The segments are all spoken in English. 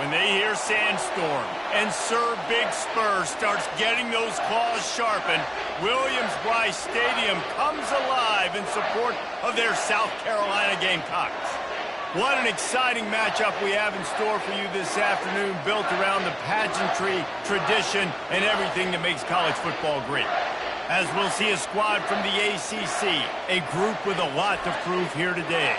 When they hear Sandstorm and Sir Big Spur starts getting those claws sharpened, Williams-Brice Stadium comes alive in support of their South Carolina Gamecocks. What an exciting matchup we have in store for you this afternoon, built around the pageantry, tradition, and everything that makes college football great. As we'll see a squad from the ACC, a group with a lot to prove here today.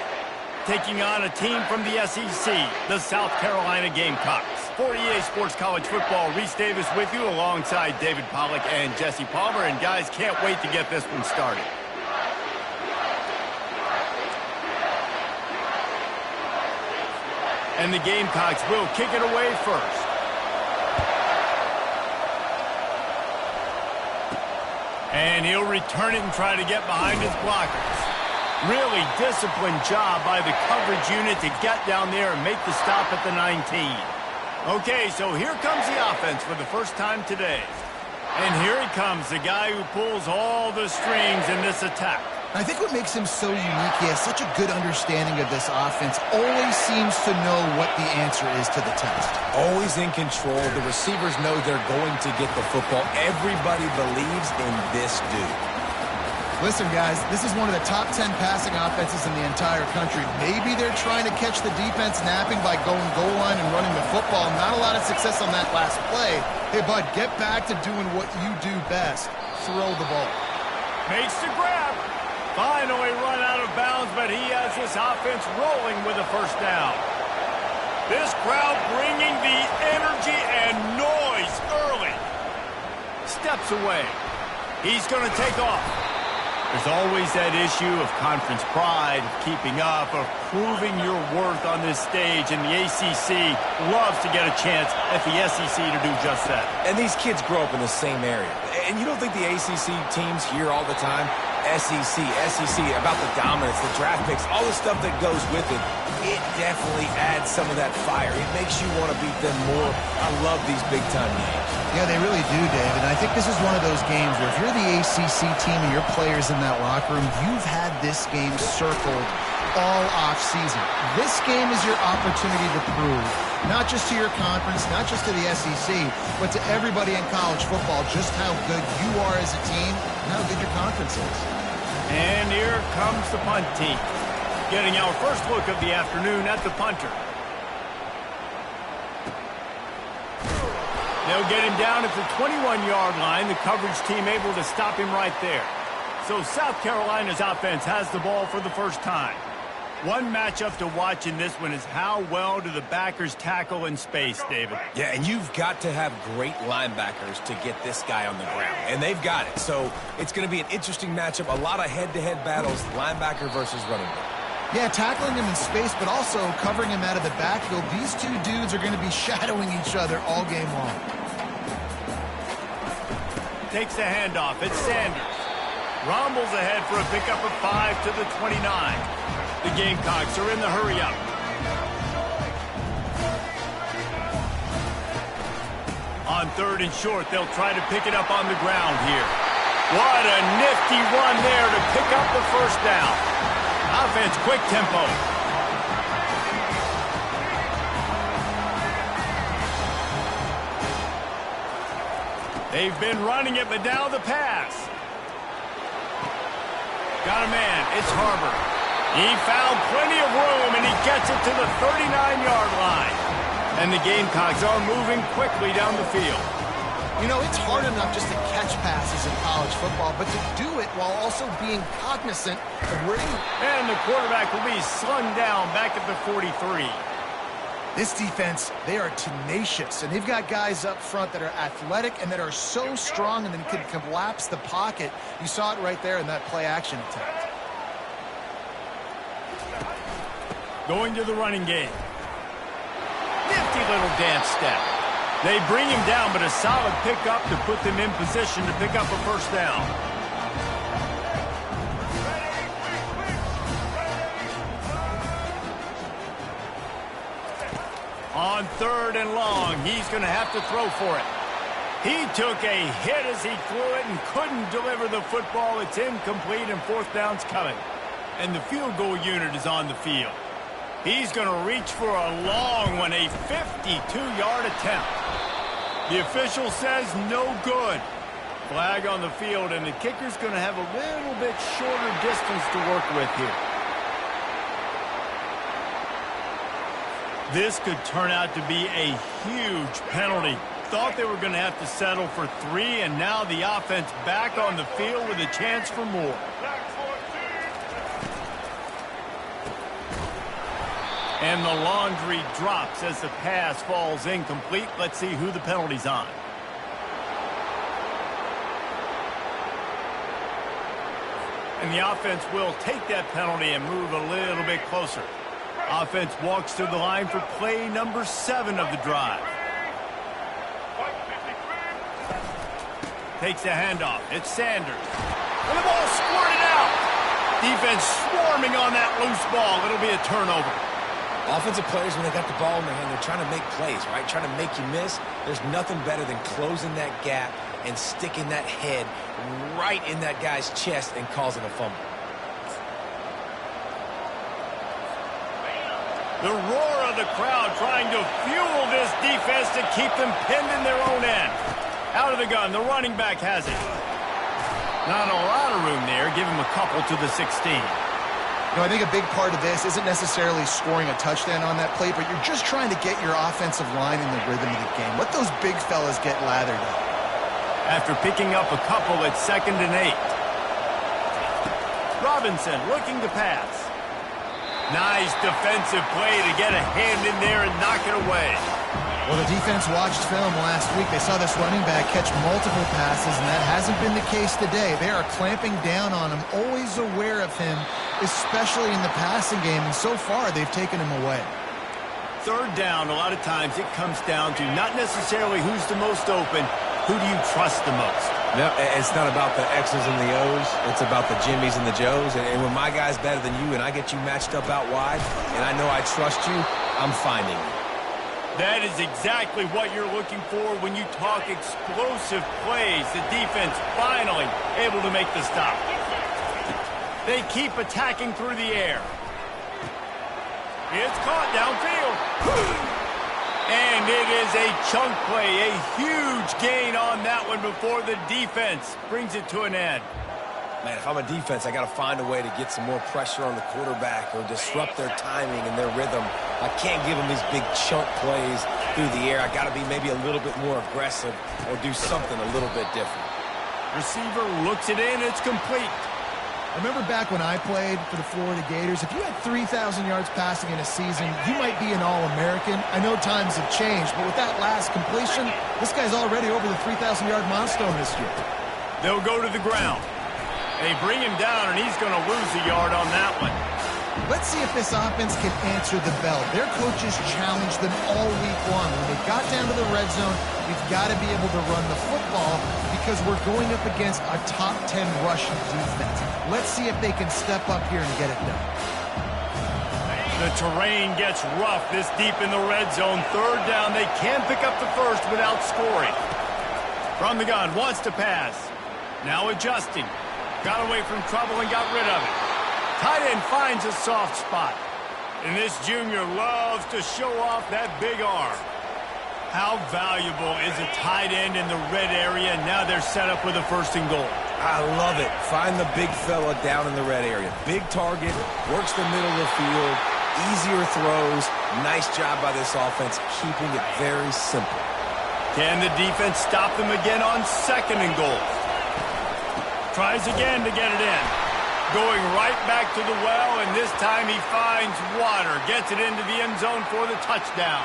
Taking on a team from the SEC, the South Carolina Gamecocks. For EA Sports College Football, Reese Davis with you alongside David Pollack and Jesse Palmer. And guys, can't wait to get this one started. And the Gamecocks will kick it away first. And he'll return it and try to get behind his blockers. Really disciplined job by the coverage unit to get down there and make the stop at the 19. Okay, so here comes the offense for the first time today. And here he comes, the guy who pulls all the strings in this attack. I think what makes him so unique, he has such a good understanding of this offense, always seems to know what the answer is to the test. Always in control. The receivers know they're going to get the football. Everybody believes in this dude. Listen, guys, this is one of the top 10 passing offenses in the entire country. Maybe they're trying to catch the defense napping by going goal line and running the football. Not a lot of success on that last play. Hey, bud, get back to doing what you do best. Throw the ball. Makes the grab. Finally run out of bounds, but he has this offense rolling with a first down. This crowd bringing the energy and noise early. Steps away. He's going to take off. There's always that issue of conference pride, of keeping up, of proving your worth on this stage, and the ACC loves to get a chance at the SEC to do just that. And these kids grow up in the same area. And you don't think the ACC teams hear all the time? SEC, about the dominance, the draft picks, all the stuff that goes with it. It definitely adds some of that fire. It makes you want to beat them more. I love these big-time games. Yeah, they really do, Dave. And I think this is one of those games where if you're the ACC team and your players in that locker room, you've had this game circled all off-season. This game is your opportunity to prove, not just to your conference, not just to the SEC, but to everybody in college football, just how good you are as a team and how good your conference is. And here comes the punt team, getting our first look of the afternoon at the punter. They'll get him down at the 21-yard line. The coverage team able to stop him right there. So South Carolina's offense has the ball for the first time. One matchup to watch in this one is how well do the backers tackle in space, David. Yeah, and you've got to have great linebackers to get this guy on the ground. And they've got it. So it's going to be an interesting matchup. A lot of head-to-head battles, linebacker versus running back. Yeah, tackling him in space, but also covering him out of the backfield. These two dudes are going to be shadowing each other all game long. Takes the handoff. It's Sanders. Rumbles ahead for a pickup of 5 to the 29. The Gamecocks are in the hurry-up. On 3rd and short, they'll try to pick it up on the ground here. What a nifty run there to pick up the first down. Offense, quick tempo. They've been running it, but now the pass. Got a man. It's Harbor. He found plenty of room, and he gets it to the 39-yard line. And the Gamecocks are moving quickly down the field. You know, it's hard enough just to catch passes in college football, but to do it while also being cognizant of where you... And the quarterback will be slung down back at the 43. This defense, they are tenacious, and they've got guys up front that are athletic and that are so strong and then can collapse the pocket. You saw it right there in that play-action attempt. Going to the running game. Nifty little dance step. They bring him down, but a solid pickup to put them in position to pick up a first down. On 3rd and long, he's going to have to throw for it. He took a hit as he threw it and couldn't deliver the football. It's incomplete and 4th down's coming. And the field goal unit is on the field. He's going to reach for a long one, a 52-yard attempt. The official says no good. Flag on the field, and the kicker's going to have a little bit shorter distance to work with here. This could turn out to be a huge penalty. Thought they were going to have to settle for 3, and now the offense back on the field with a chance for more. And the laundry drops as the pass falls incomplete. Let's see who the penalty's on. And the offense will take that penalty and move a little bit closer. Offense walks to the line for play number 7 of the drive. Takes the handoff. It's Sanders. And the ball squirted out. Defense swarming on that loose ball. It'll be a turnover. Offensive players, when they got the ball in their hand, they're trying to make plays, right? Trying to make you miss. There's nothing better than closing that gap and sticking that head right in that guy's chest and causing a fumble. The roar of the crowd trying to fuel this defense to keep them pinned in their own end. Out of the gun, the running back has it. Not a lot of room there. Give him a couple to the 16. You know, I think a big part of this isn't necessarily scoring a touchdown on that play, but you're just trying to get your offensive line in the rhythm of the game. Let those big fellas get lathered up. After picking up a couple at 2nd and 8. Robinson looking to pass. Nice defensive play to get a hand in there and knock it away. Well, the defense watched film last week. They saw this running back catch multiple passes, and that hasn't been the case today. They are clamping down on him, always aware of him, especially in the passing game, and so far they've taken him away. 3rd down, a lot of times it comes down to not necessarily who's the most open, who do you trust the most? No, it's not about the X's and the O's. It's about the Jimmys and the Joes. And when my guy's better than you and I get you matched up out wide, and I know I trust you, I'm finding you. That is exactly what you're looking for when you talk explosive plays. The defense finally able to make the stop. They keep attacking through the air. It's caught downfield. And it is a chunk play, a huge gain on that one before the defense brings it to an end. Man, if I'm a defense, I got to find a way to get some more pressure on the quarterback or disrupt their timing and their rhythm. I can't give them these big chunk plays through the air. I got to be maybe a little bit more aggressive or do something a little bit different. Receiver looks it in. It's complete. Remember back when I played for the Florida Gators, if you had 3,000 yards passing in a season, you might be an All-American. I know times have changed, but with that last completion, this guy's already over the 3,000-yard milestone this year. They'll go to the ground. They bring him down, and he's going to lose a yard on that one. Let's see if this offense can answer the bell. Their coaches challenged them all week long. When they got down to the red zone, we've got to be able to run the football because we're going up against a top 10 rushing defense. Let's see if they can step up here and get it done. The terrain gets rough this deep in the red zone. 3rd down, they can pick up the first without scoring. From the gun, wants to pass. Now adjusting. Got away from trouble and got rid of it. Tight end finds a soft spot. And this junior loves to show off that big arm. How valuable is a tight end in the red area? Now they're set up with a 1st and goal. I love it. Find the big fella down in the red area. Big target, works the middle of the field, easier throws. Nice job by this offense, keeping it very simple. Can the defense stop them again on 2nd and goal? Tries again to get it in. Going right back to the well, and this time he finds water. Gets it into the end zone for the touchdown.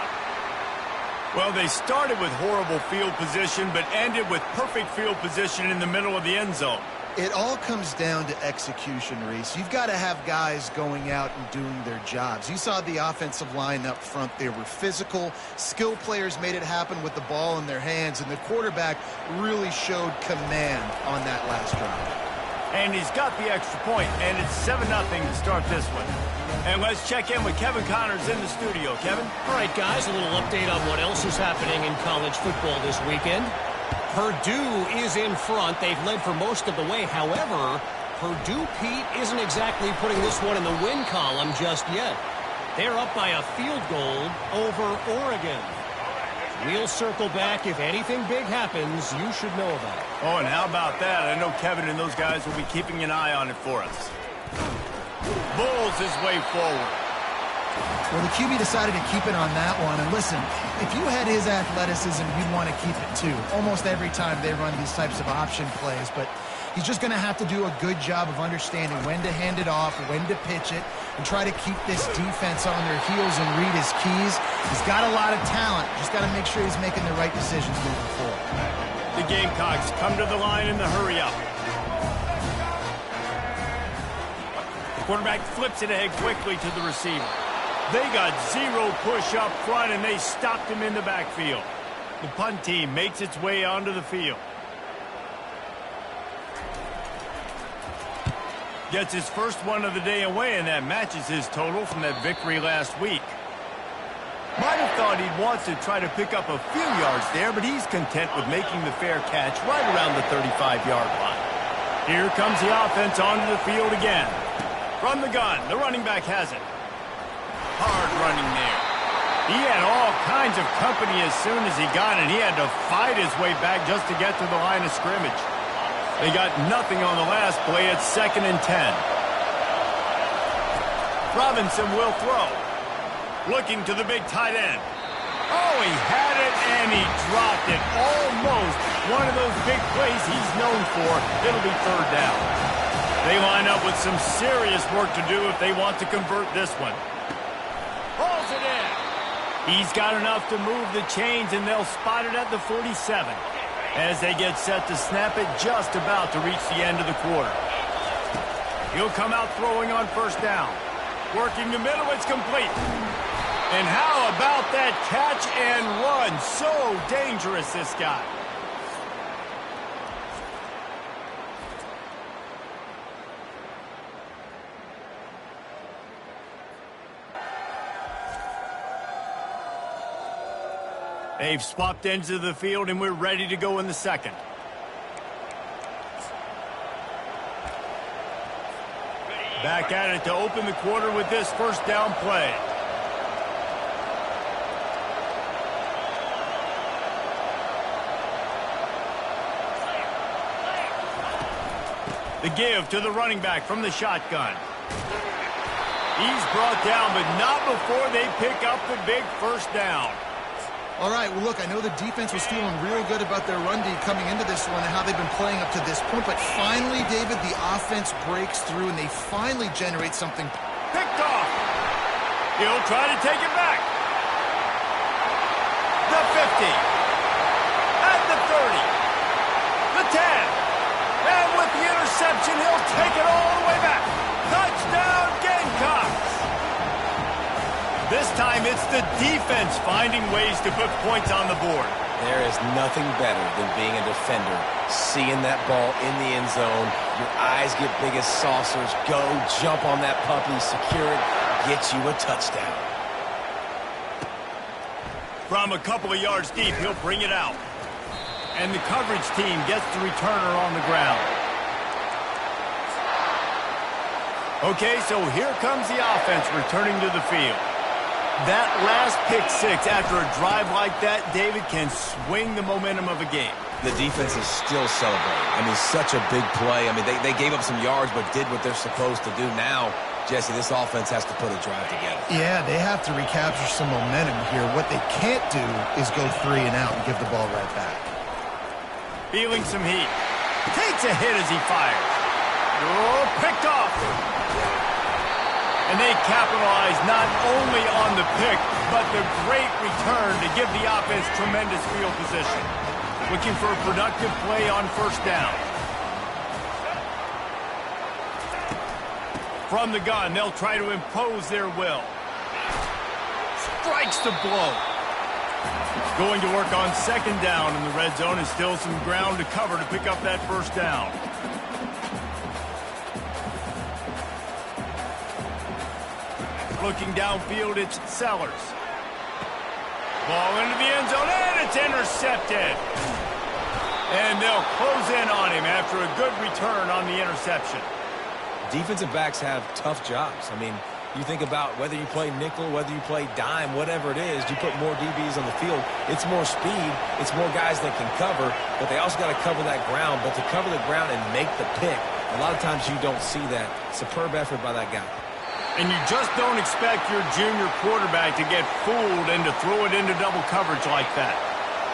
Well, they started with horrible field position, but ended with perfect field position in the middle of the end zone. It all comes down to execution, Reese. You've got to have guys going out and doing their jobs. You saw the offensive line up front. They were physical. Skill players made it happen with the ball in their hands, and the quarterback really showed command on that last drive. And he's got the extra point, and it's 7-0 to start this one. And let's check in with Kevin Connors in the studio. Kevin? All right, guys, a little update on what else is happening in college football this weekend. Purdue is in front. They've led for most of the way. However, Purdue, Pete, isn't exactly putting this one in the win column just yet. They're up by a field goal over Oregon. We'll circle back. If anything big happens, you should know about it. Oh, and how about that? I know Kevin and those guys will be keeping an eye on it for us. Bulls his way forward. Well, the QB decided to keep it on that one. And listen, if you had his athleticism, you'd want to keep it too. Almost every time they run these types of option plays. But he's just going to have to do a good job of understanding when to hand it off, when to pitch it, and try to keep this defense on their heels and read his keys. He's got a lot of talent. Just got to make sure he's making the right decisions moving forward. The Gamecocks come to the line in the hurry-up. The quarterback flips it ahead quickly to the receiver. They got zero push up front, and they stopped him in the backfield. The punt team makes its way onto the field. Gets his first one of the day away, and that matches his total from that victory last week. Might have thought he'd want to try to pick up a few yards there, but he's content with making the fair catch right around the 35-yard line. Here comes the offense onto the field again. From the gun, the running back has it. Hard running there. He had all kinds of company as soon as he got it. He had to fight his way back just to get to the line of scrimmage. They got nothing on the last play. It's 2nd and 10. Robinson will throw. Looking to the big tight end. Oh, he had it and he dropped it. Almost one of those big plays he's known for. It'll be 3rd down. They line up with some serious work to do if they want to convert this one. Hauls it in. He's got enough to move the chains, and they'll spot it at the 47 as they get set to snap it just about to reach the end of the quarter. He'll come out throwing on 1st down. Working the middle, it's complete. And how about that catch and run? So dangerous, this guy. They've swapped ends of the field, and we're ready to go in the 2nd. Back at it to open the quarter with this 1st down play. The give to the running back from the shotgun. He's brought down, but not before they pick up the big 1st down. All right, well, look, I know the defense was feeling real good about their run D coming into this one and how they've been playing up to this point. But finally, David, the offense breaks through, and they finally generate something. Picked off. He'll try to take it back. The 50. At the 30. The 10. And with the interception, he'll take it all the way back. Touchdown, Gamecocks. This time, it's the defense finding ways to put points on the board. There is nothing better than being a defender, seeing that ball in the end zone. Your eyes get big as saucers. Go, jump on that puppy, secure it, get you a touchdown. From a couple of yards deep, he'll bring it out. And the coverage team gets the returner on the ground. Okay, so here comes the offense returning to the field. That last pick 6 after a drive like that, David, can swing the momentum of a game. The defense is still celebrating. I mean, such a big play. I mean, they gave up some yards but did what they're supposed to do. Now, Jesse, this offense has to put a drive together. Yeah, they have to recapture some momentum here. What they can't do is go 3 and out and give the ball right back. Feeling some heat. Takes a hit as he fires. Oh, picked off. And they capitalize not only on the pick, but the great return to give the offense tremendous field position. Looking for a productive play on 1st down. From the gun, they'll try to impose their will. Strikes the blow. Going to work on 2nd down in the red zone, and still some ground to cover to pick up that 1st down. Looking downfield, it's Sellers. Ball into the end zone, and it's intercepted. And they'll close in on him after a good return on the interception. Defensive backs have tough jobs. I mean, You think about whether you play nickel, whether you play dime, whatever it is, you put more DBs on the field. It's more speed. It's more guys that can cover, but they also got to cover that ground. But to cover the ground and make the pick, a lot of times you don't see that. Superb effort by that guy. And you just don't expect your junior quarterback to get fooled and to throw it into double coverage like that.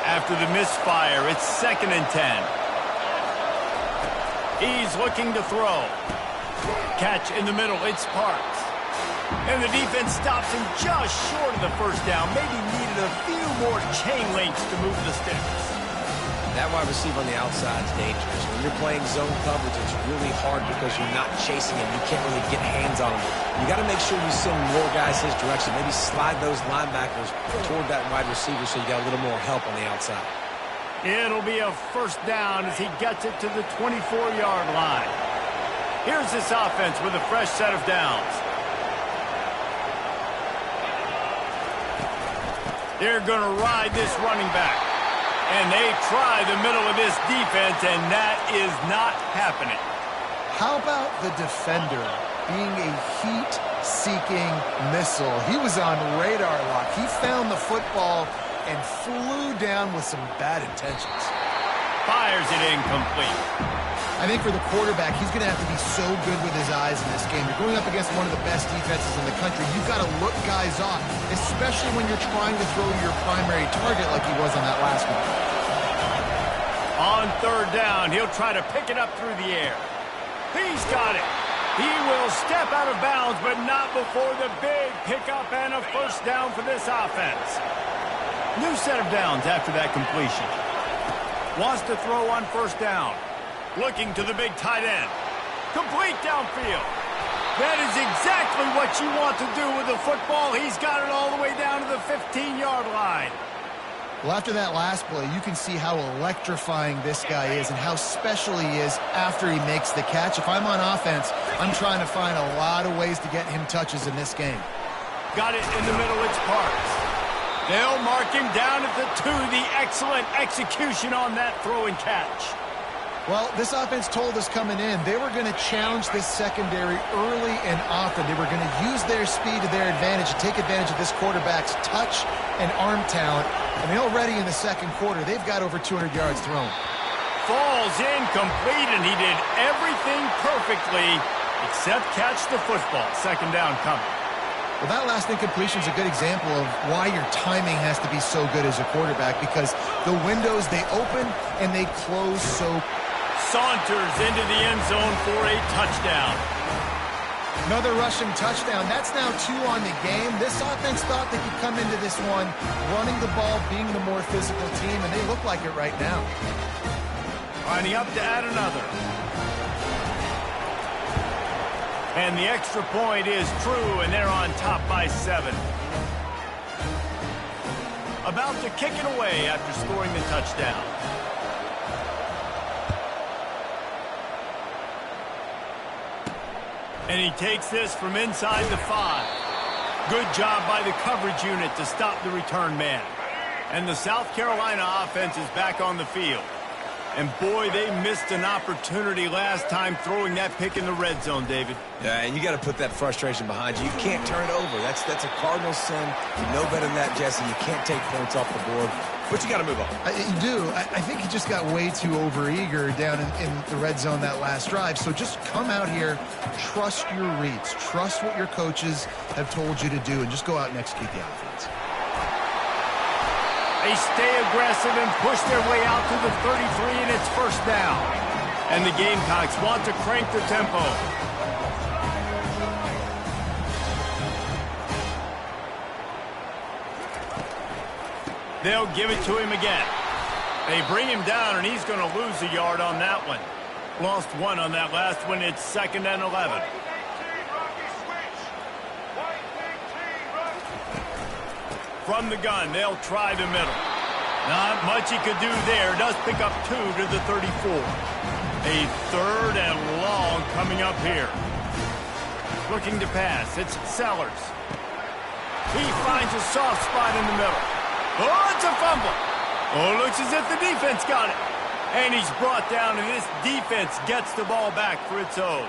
After the misfire, it's 2nd and 10. He's looking to throw. Catch in the middle, it's Parks. And the defense stops him just short of the first down. Maybe needed a few more chain links to move the sticks. That wide receiver on the outside is dangerous. When you're playing zone coverage, it's really hard because you're not chasing him. You can't really get hands on him. You got to make sure you send more guys his direction. Maybe slide those linebackers toward that wide receiver so you got a little more help on the outside. It'll be a first down as he gets it to the 24-yard line. Here's this offense with a fresh set of downs. They're going to ride this running back. And they try the middle of this defense, and that is not happening. How about the defender being a heat-seeking missile? He was on radar lock. He found the football and flew down with some bad intentions. Fires it incomplete. I think for the quarterback, he's going to have to be so good with his eyes in this game. You're going up against one of the best defenses in the country. You've got to look guys off, especially when you're trying to throw to your primary target like he was on that last one. On 3rd down, he'll try to pick it up through the air. He's got it. He will step out of bounds, but not before the big pickup and a first down for this offense. New set of downs after that completion. Wants to throw on 1st down. Looking to the big tight end. Complete downfield. That is exactly what you want to do with the football. He's got it all the way down to the 15-yard line. Well, after that last play, you can see how electrifying this guy is and how special he is after he makes the catch. If I'm on offense, I'm trying to find a lot of ways to get him touches in this game. Got it in the middle, it's Parks. They'll mark him down at the 2. The excellent execution on that throw and catch. Well, this offense told us coming in they were going to challenge this secondary early and often. They were going to use their speed to their advantage and take advantage of this quarterback's touch and arm talent. I mean, already in the 2nd quarter, they've got over 200 yards thrown. Falls incomplete, and he did everything perfectly except catch the football. 2nd down coming. Well, that last incompletion is a good example of why your timing has to be so good as a quarterback, because the windows, they open and they close so. Saunters into the end zone for a touchdown. Another rushing touchdown. That's now 2 on the game. This offense thought they could come into this one running the ball, being the more physical team, and they look like it right now. Lining up to add another. And the extra point is true, and they're on top by 7. About to kick it away after scoring the touchdown. And he takes this from inside the 5. Good job by the coverage unit to stop the return man. And the South Carolina offense is back on the field. And boy, they missed an opportunity last time throwing that pick in the red zone, David. Yeah, and you got to put that frustration behind you. You can't turn it over. That's a cardinal sin. You know better than that, Jesse. You can't take points off the board. But you got to move on. You do. I think he just got way too overeager down in the red zone that last drive. So just come out here, trust your reads, trust what your coaches have told you to do, and just go out and execute the offense. They stay aggressive and push their way out to the 33, and it's 1st down. And the Gamecocks want to crank the tempo. They'll give it to him again. They bring him down, and he's going to lose a yard on that one. Lost 1 on that last one. It's 2nd and 11. From the gun, they'll try the middle. Not much he could do there. Does pick up 2 to the 34. A 3rd and long coming up here. Looking to pass. It's Sellers. He finds a soft spot in the middle. Oh, it's a fumble. Oh, looks as if the defense got it. And he's brought down, and this defense gets the ball back for its O's.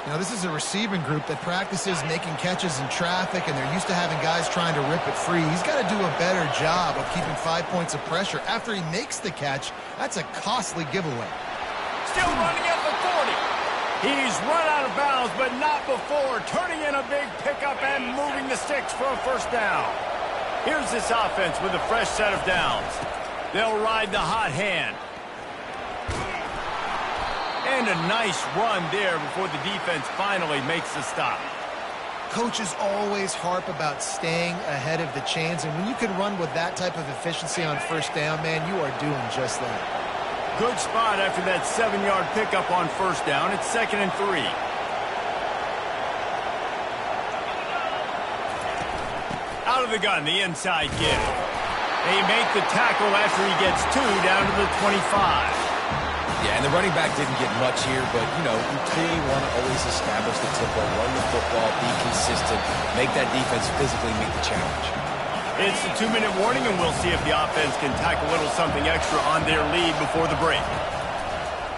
Now, this is a receiving group that practices making catches in traffic, and they're used to having guys trying to rip it free. He's got to do a better job of keeping 5 points of pressure after he makes the catch. That's a costly giveaway. Still running at the 40. He's run out of bounds, but not before turning in a big pickup and moving the sticks for a first down. Here's this offense with a fresh set of downs. They'll ride the hot hand. And a nice run there before the defense finally makes the stop. Coaches always harp about staying ahead of the chains, and when you can run with that type of efficiency on first down, man, you are doing just that. Good spot after that 7-yard pickup on first down. It's 2nd and 3. Out of the gun, the inside give. They make the tackle after he gets 2 down to the 25. Yeah, and the running back didn't get much here, but, you know, you clearly want to always establish the tempo, run the football, be consistent, make that defense physically meet the challenge. It's a 2-minute warning, and we'll see if the offense can tack a little something extra on their lead before the break.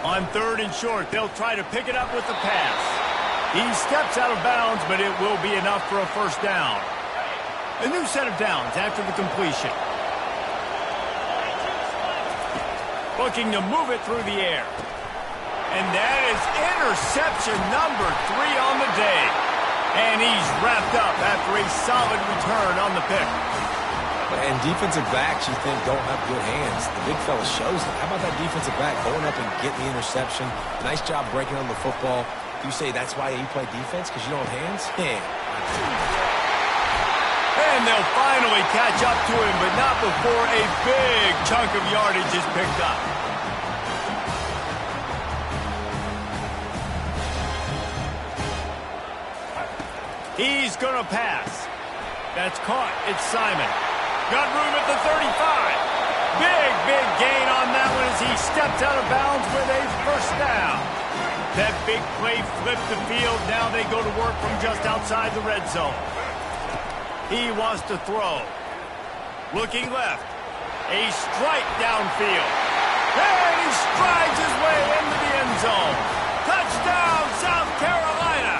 On 3rd and short, they'll try to pick it up with the pass. He steps out of bounds, but it will be enough for a first down. A new set of downs after the completion. Looking to move it through the air. And that is interception number 3 on the day. And he's wrapped up after a solid return on the pick. And defensive backs, you think, don't have good hands. The big fella shows it. How about that defensive back going up and getting the interception? Nice job breaking on the football. You say that's why you play defense, because you don't have hands? Yeah. And they'll finally catch up to him, but not before a big chunk of yardage is picked up. He's going to pass. That's caught. It's Simon. Got room at the 35. Big gain on that one as he steps out of bounds with a first down. That big play flipped the field. Now they go to work from just outside the red zone. He wants to throw. Looking left. A strike downfield. And he strides his way into the end zone. Touchdown, South Carolina.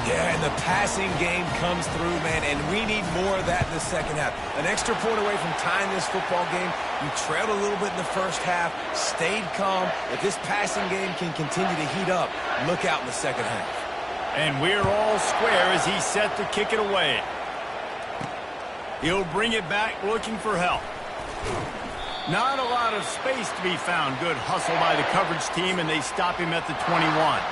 Yeah, and the passing game comes through, man, and we need more of that in the second half. An extra point away from tying this football game. You trailed a little bit in the first half, stayed calm. If this passing game can continue to heat up, look out in the second half. And we're all square as he's set to kick it away. He'll bring it back looking for help. Not a lot of space to be found. Good hustle by the coverage team, and they stop him at the 21.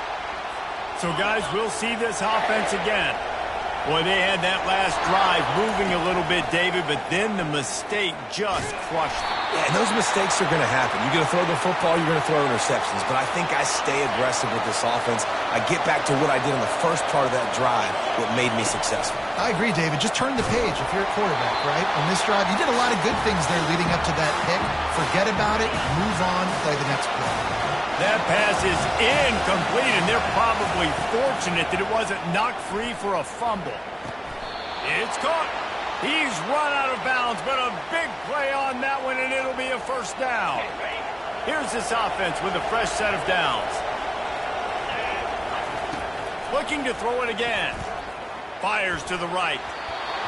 So, guys, we'll see this offense again. Boy, they had that last drive moving a little bit, David, but then the mistake just crushed them. Yeah, and those mistakes are going to happen. You're going to throw the football, you're going to throw interceptions. But I think I stay aggressive with this offense. I get back to what I did in the first part of that drive, what made me successful. I agree, David. Just turn the page if you're a quarterback, right? On this drive, you did a lot of good things there leading up to that pick. Forget about it, move on, play the next play. That pass is incomplete, and they're probably fortunate that it wasn't knocked free for a fumble. It's caught. He's run out of bounds, but a big play on that one, and it'll be a first down. Here's this offense with a fresh set of downs. Looking to throw it again. Fires to the right.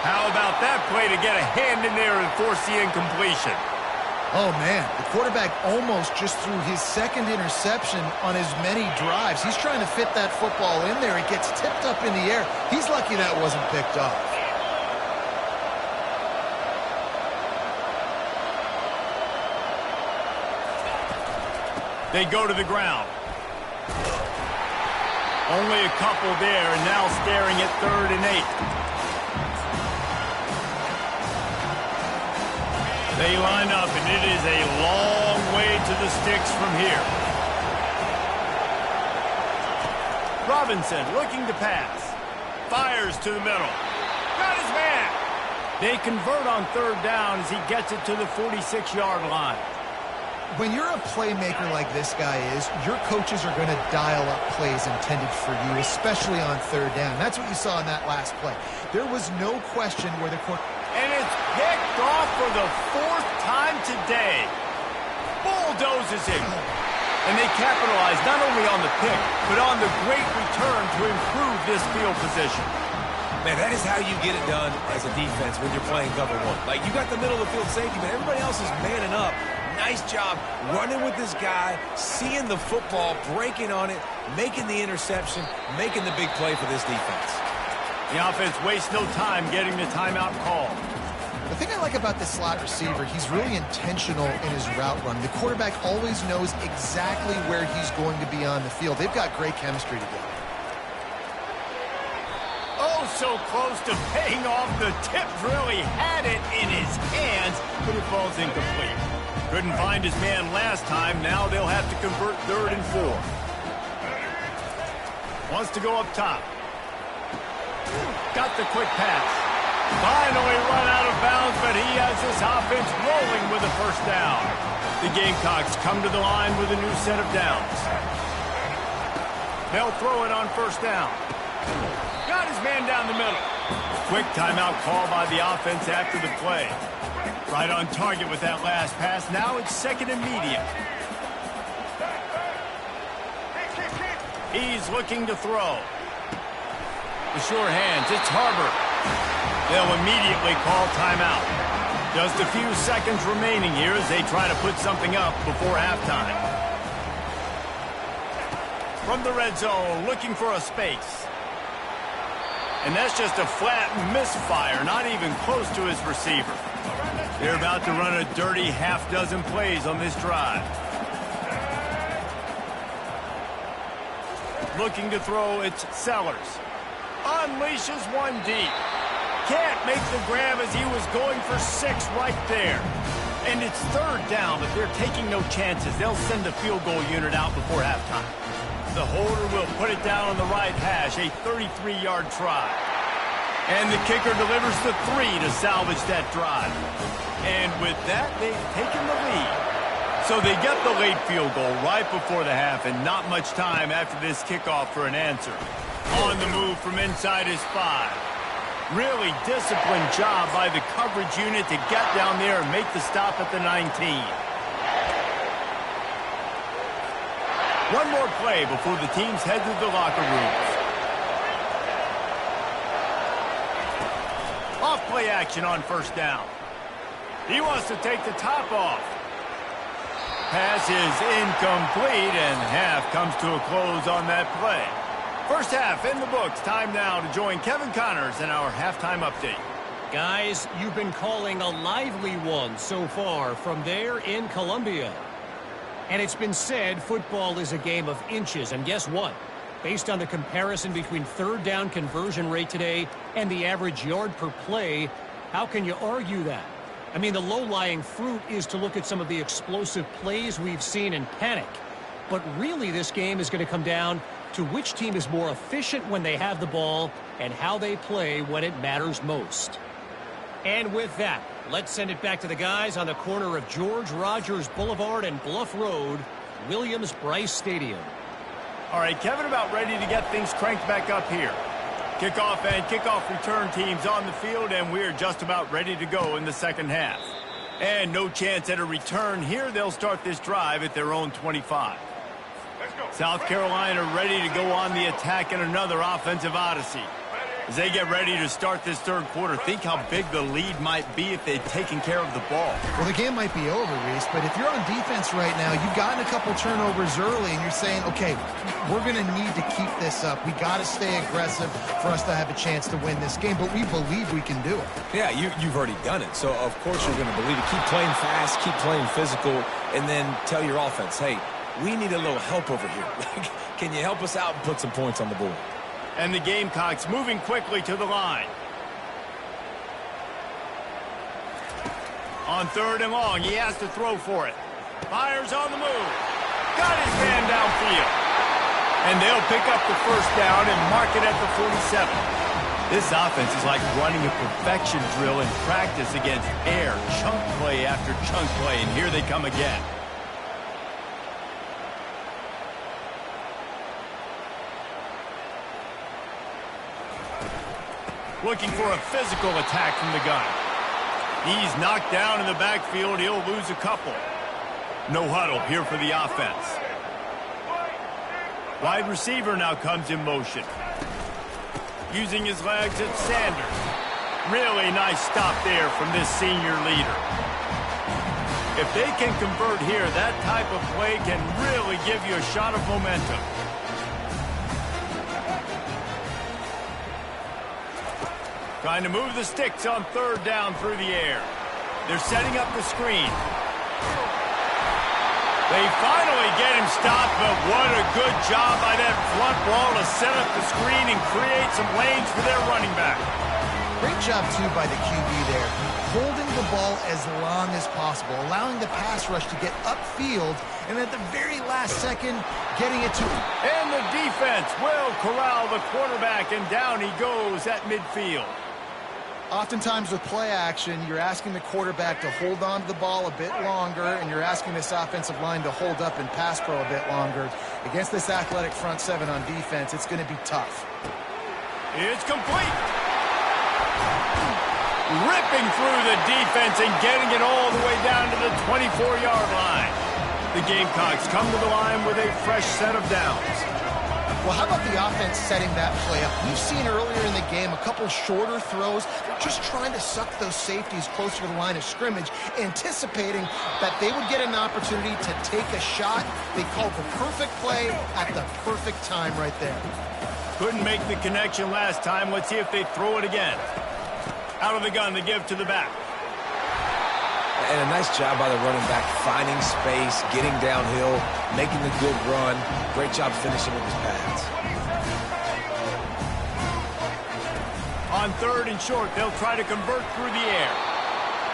How about that play to get a hand in there and force the incompletion? Oh, man, the quarterback almost just threw his second interception on as many drives. He's trying to fit that football in there. It gets tipped up in the air. He's lucky that wasn't picked off. They go to the ground. Only a couple there, and now staring at 3rd and 8. They line up, and it is a long way to the sticks from here. Robinson looking to pass. Fires to the middle. Got his man. They convert on 3rd down as he gets it to the 46-yard line. When you're a playmaker like this guy is, your coaches are going to dial up plays intended for you, especially on 3rd down. That's what you saw in that last play. There was no question where the quarterback... And it's picked off for the 4th time today. Bulldozes it. And they capitalize not only on the pick, but on the great return to improve this field position. Man, that is how you get it done as a defense when you're playing cover one. Like, you got the middle of the field safety, but everybody else is manning up. Nice job running with this guy, seeing the football, breaking on it, making the interception, making the big play for this defense. The offense wastes no time getting the timeout call. The thing I like about this slot receiver, he's really intentional in his route run. The quarterback always knows exactly where he's going to be on the field. They've got great chemistry together. Oh, so close to paying off. The tip really had it in his hands, but it falls incomplete. Couldn't find his man last time. Now they'll have to convert 3rd and 4. Wants to go up top. Got the quick pass. Finally run out of bounds, but he has this offense rolling with a first down. The Gamecocks come to the line with a new set of downs. They'll throw it on first down. Got his man down the middle. Quick timeout call by the offense after the play. Right on target with that last pass. Now it's 2nd and medium. He's looking to throw. The sure hands. It's Harbor. They'll immediately call timeout. Just a few seconds remaining here as they try to put something up before halftime. From the red zone, looking for a space. And that's just a flat misfire, not even close to his receiver. They're about to run a dirty half-dozen plays on this drive. Looking to throw, it's Sellers. Unleashes one deep. Can't make the grab as he was going for 6 right there. And it's 3rd down, but they're taking no chances. They'll send the field goal unit out before halftime. The holder will put it down on the right hash, a 33-yard try. And the kicker delivers the 3 to salvage that drive. And with that, they've taken the lead. So they get the late field goal right before the half, and not much time after this kickoff for an answer. On the move from inside his 5. Really disciplined job by the coverage unit to get down there and make the stop at the 19. One more play before the teams head to the locker rooms. Off play action on first down. He wants to take the top off. Pass is incomplete, and half comes to a close on that play. First half in the books. Time now to join Kevin Connors in our halftime update. Guys, you've been calling a lively one so far from there in Columbia. And it's been said football is a game of inches. And guess what? Based on the comparison between 3rd down conversion rate today and the average yard per play, how can you argue that? I mean, the low-lying fruit is to look at some of the explosive plays we've seen and panic. But really, this game is going to come down to which team is more efficient when they have the ball and how they play when it matters most. And with that, let's send it back to the guys on the corner of George Rogers Boulevard and Bluff Road, Williams-Brice Stadium. All right, Kevin, about ready to get things cranked back up here. Kickoff and kickoff return teams on the field, and we're just about ready to go in the second half. And no chance at a return here. They'll start this drive at their own 25. South Carolina ready to go on the attack in another offensive odyssey. As they get ready to start this 3rd quarter, think how big the lead might be if they'd taken care of the ball. Well, the game might be over, Reese, but if you're on defense right now, you've gotten a couple turnovers early, and you're saying, okay, we're going to need to keep this up. We got to stay aggressive for us to have a chance to win this game, but we believe we can do it. Yeah, you've already done it, so of course you're going to believe it. Keep playing fast, keep playing physical, and then tell your offense, hey, we need a little help over here. Can you help us out and put some points on the board? And the Gamecocks moving quickly to the line. On 3rd and long, he has to throw for it. Fires on the move. Got his man downfield. And they'll pick up the first down and mark it at the 47. This offense is like running a perfection drill in practice against air, chunk play after chunk play, and here they come again. Looking for a physical attack from the gun. He's knocked down in the backfield. He'll lose a couple. No huddle here for the offense. Wide receiver now comes in motion. Using his legs, it's Sanders. Really nice stop there from this senior leader. If they can convert here, that type of play can really give you a shot of momentum. Trying to move the sticks on third down through the air. They're setting up the screen. They finally get him stopped, but what a good job by that front wall to set up the screen and create some lanes for their running back. Great job, too, by the QB there. Holding the ball as long as possible, allowing the pass rush to get upfield, and at the very last second, getting it to him. And the defense will corral the quarterback, and down he goes at midfield. Oftentimes with play action, you're asking the quarterback to hold on to the ball a bit longer, and you're asking this offensive line to hold up and pass pro a bit longer. Against this athletic front seven on defense, it's going to be tough. It's complete. Ripping through the defense and getting it all the way down to the 24-yard line. The Gamecocks come to the line with a fresh set of downs. Well, how about the offense setting that play up? We've seen earlier in the game a couple shorter throws. They're just trying to suck those safeties closer to the line of scrimmage, anticipating that they would get an opportunity to take a shot. They called the perfect play at the perfect time right there. Couldn't make the connection last time. Let's see if they throw it again. Out of the gun to give to the back. And a nice job by the running back, finding space, getting downhill, making a good run. Great job finishing with his pads. On third and short, they'll try to convert through the air.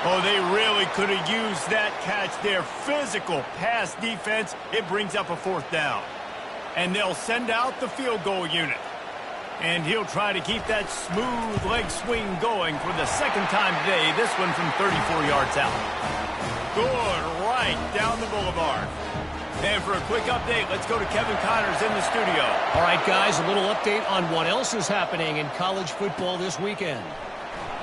Oh, they really could have used that catch there. Physical pass defense. It brings up a fourth down. And they'll send out the field goal unit. And he'll try to keep that smooth leg swing going for the second time today, this one from 34 yards out. Good, right down the boulevard. And for a quick update, let's go to Kevin Connors in the studio. All right, guys, a little update on what else is happening in college football this weekend.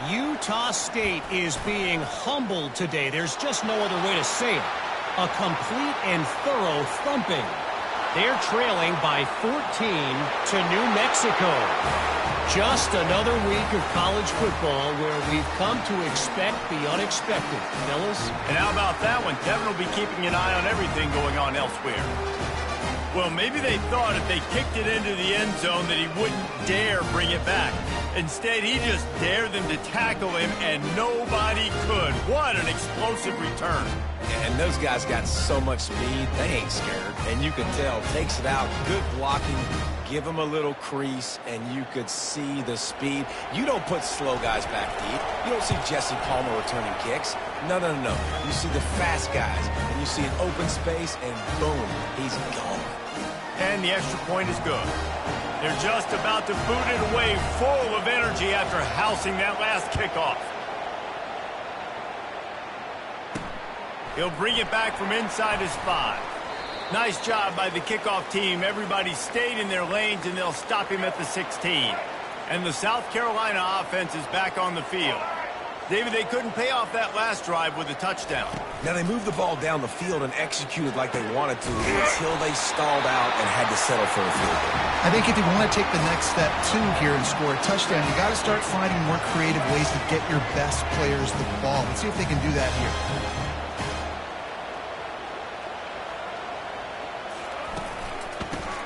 Utah State is being humbled today. There's just no other way to say it. A complete and thorough thumping. They're trailing by 14 to New Mexico. Just another week of college football where we've come to expect the unexpected, fellas. And how about that one? Kevin will be keeping an eye on everything going on elsewhere. Well, maybe they thought if they kicked it into the end zone that he wouldn't dare bring it back. Instead, he just dared them to tackle him, and nobody could. What an explosive return. And those guys got so much speed, they ain't scared. And you can tell, takes it out, good blocking, give them a little crease, and you could see the speed. You don't put slow guys back deep. You don't see Jesse Palmer returning kicks. No. You see the fast guys, and you see an open space, and boom, he's gone. And the extra point is good. They're just about to boot it away full of energy after housing that last kickoff. He'll bring it back from inside his 5. Nice job by the kickoff team. Everybody stayed in their lanes, and they'll stop him at the 16. And the South Carolina offense is back on the field. David, they couldn't pay off that last drive with a touchdown. Now, they moved the ball down the field and executed like they wanted to until they stalled out and had to settle for a field goal. I think if you want to take the next step, too, here and score a touchdown, you got to start finding more creative ways to get your best players the ball. Let's see if they can do that here.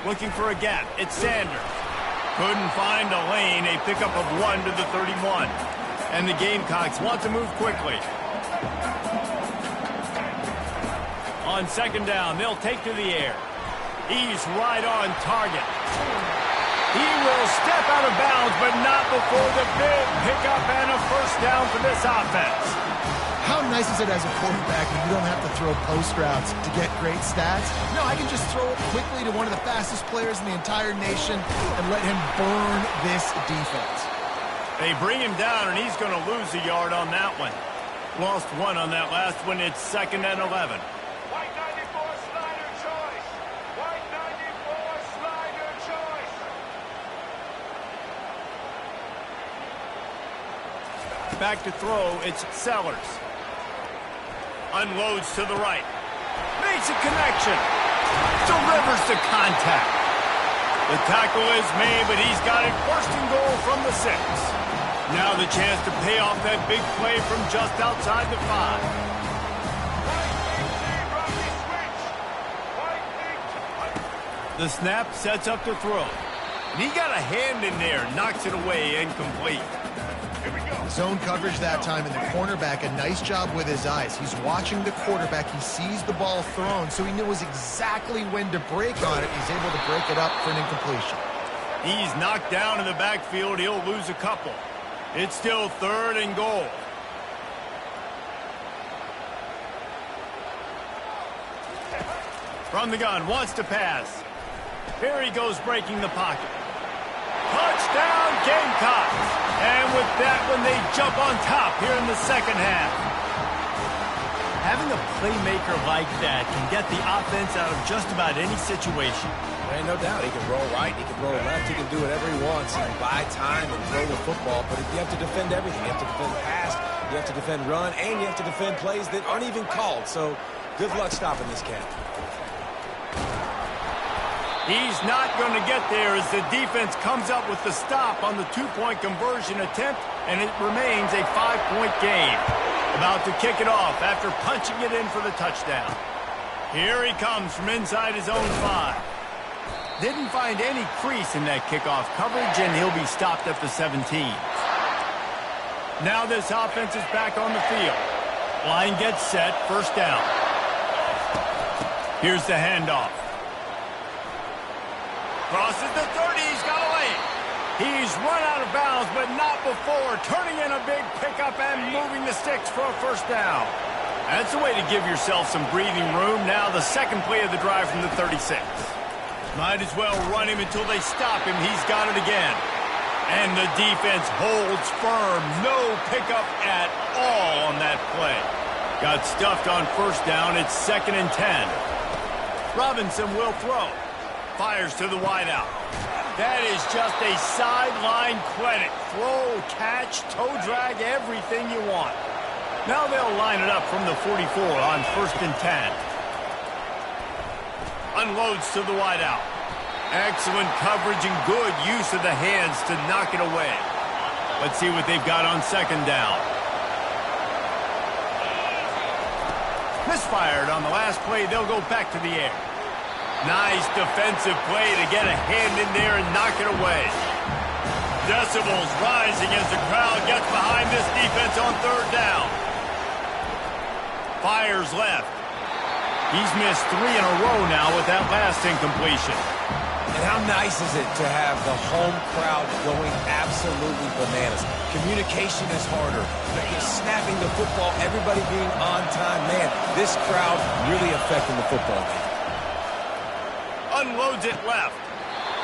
Looking for a gap. It's Sanders. Couldn't find a lane. A pickup of 1 to the 31. And the Gamecocks want to move quickly. On second down, they'll take to the air. He's right on target. He will step out of bounds, but not before the big pickup and a first down for this offense. How nice is it as a quarterback when you don't have to throw post routes to get great stats? No, I can just throw it quickly to one of the fastest players in the entire nation and let him burn this defense. They bring him down, and he's going to lose a yard on that one. Lost 1 on that last one. It's 2nd and 11. White 94 slider choice. White 94 slider choice. Back to throw. It's Sellers. Unloads to the right. Makes a connection. Delivers the contact. The tackle is made, but he's got it first and goal from the 6. Now the chance to pay off that big play from just outside the 5. The snap sets up the throw. And he got a hand in there, knocks it away, incomplete. Here we go. Zone coverage that time, and the cornerback, a nice job with his eyes. He's watching the quarterback. He sees the ball thrown, so he knows exactly when to break on it. He's able to break it up for an incompletion. He's knocked down in the backfield. He'll lose a couple. It's still 3rd and goal. From the gun, wants to pass. Here he goes, breaking the pocket. Touchdown, Gamecocks! And with that one, they jump on top here in the second half. Having a playmaker like that can get the offense out of just about any situation. And no doubt, he can roll right, he can roll left, he can do whatever he wants. He can buy time and throw the football, but you have to defend everything. You have to defend pass, you have to defend run, and you have to defend plays that aren't even called. So good luck stopping this cat. He's not going to get there as the defense comes up with the stop on the 2-point conversion attempt, and it remains a 5-point game. About to kick it off after punching it in for the touchdown. Here he comes from inside his own 5. Didn't find any crease in that kickoff coverage, and he'll be stopped at the 17. Now this offense is back on the field. Line gets set, first down. Here's the handoff. Crosses the 30, he's got a lane. He's run out of bounds, but not before. Turning in a big pickup and moving the sticks for a first down. That's a way to give yourself some breathing room. Now the second play of the drive from the 36. Might as well run him until they stop him. He's got it again. And the defense holds firm. No pickup at all on that play. Got stuffed on first down. It's 2nd and 10. Robinson will throw. Fires to the wideout. That is just a sideline credit. Throw, catch, toe drag, everything you want. Now they'll line it up from the 44 on 1st and 10. Unloads to the wideout. Excellent coverage and good use of the hands to knock it away. Let's see what they've got on 2nd down. Misfired on the last play. They'll go back to the air. Nice defensive play to get a hand in there and knock it away. Decibels rising as the crowd gets behind this defense on 3rd down. Fires left. He's missed 3 in a row now with that last incompletion. And how nice is it to have the home crowd going absolutely bananas? Communication is harder. Snapping the football, everybody being on time. Man, this crowd really affecting the football game. Unloads it left.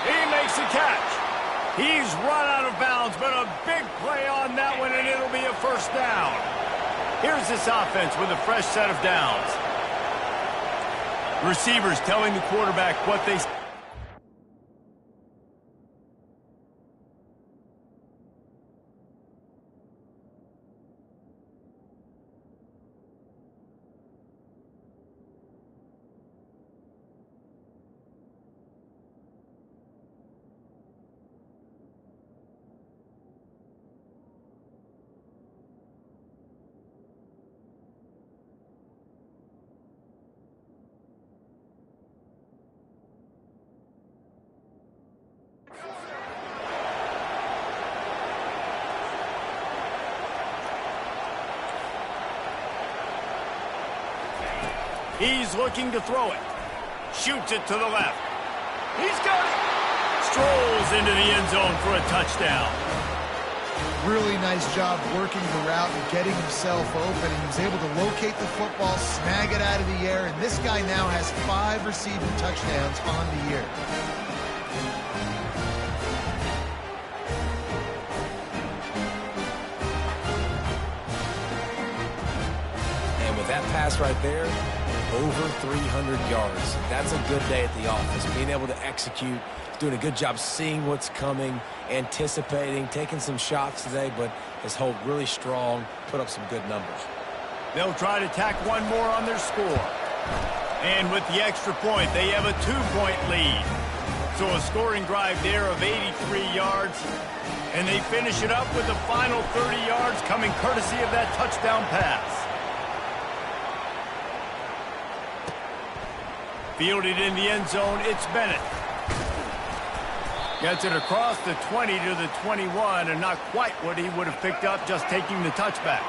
He makes a catch. He's run out of bounds, but a big play on that one, and it'll be a first down. Here's this offense with a fresh set of downs. Receivers telling the quarterback what they... He's looking to throw it. Shoots it to the left. He's got it. Strolls into the end zone for a touchdown. Really nice job working the route and getting himself open. And he was able to locate the football, snag it out of the air, and this guy now has 5 receiving touchdowns on the year. And with that pass right there, over 300 yards. That's a good day at the office. Being able to execute, doing a good job seeing what's coming, anticipating, taking some shots today, but his hold really strong, put up some good numbers. They'll try to tack one more on their score. And with the extra point, they have a 2-point lead. So a scoring drive there of 83 yards. And they finish it up with the final 30 yards coming courtesy of that touchdown pass. Fielded in the end zone, it's Bennett. Gets it across the 20 to the 21, and not quite what he would have picked up just taking the touchback.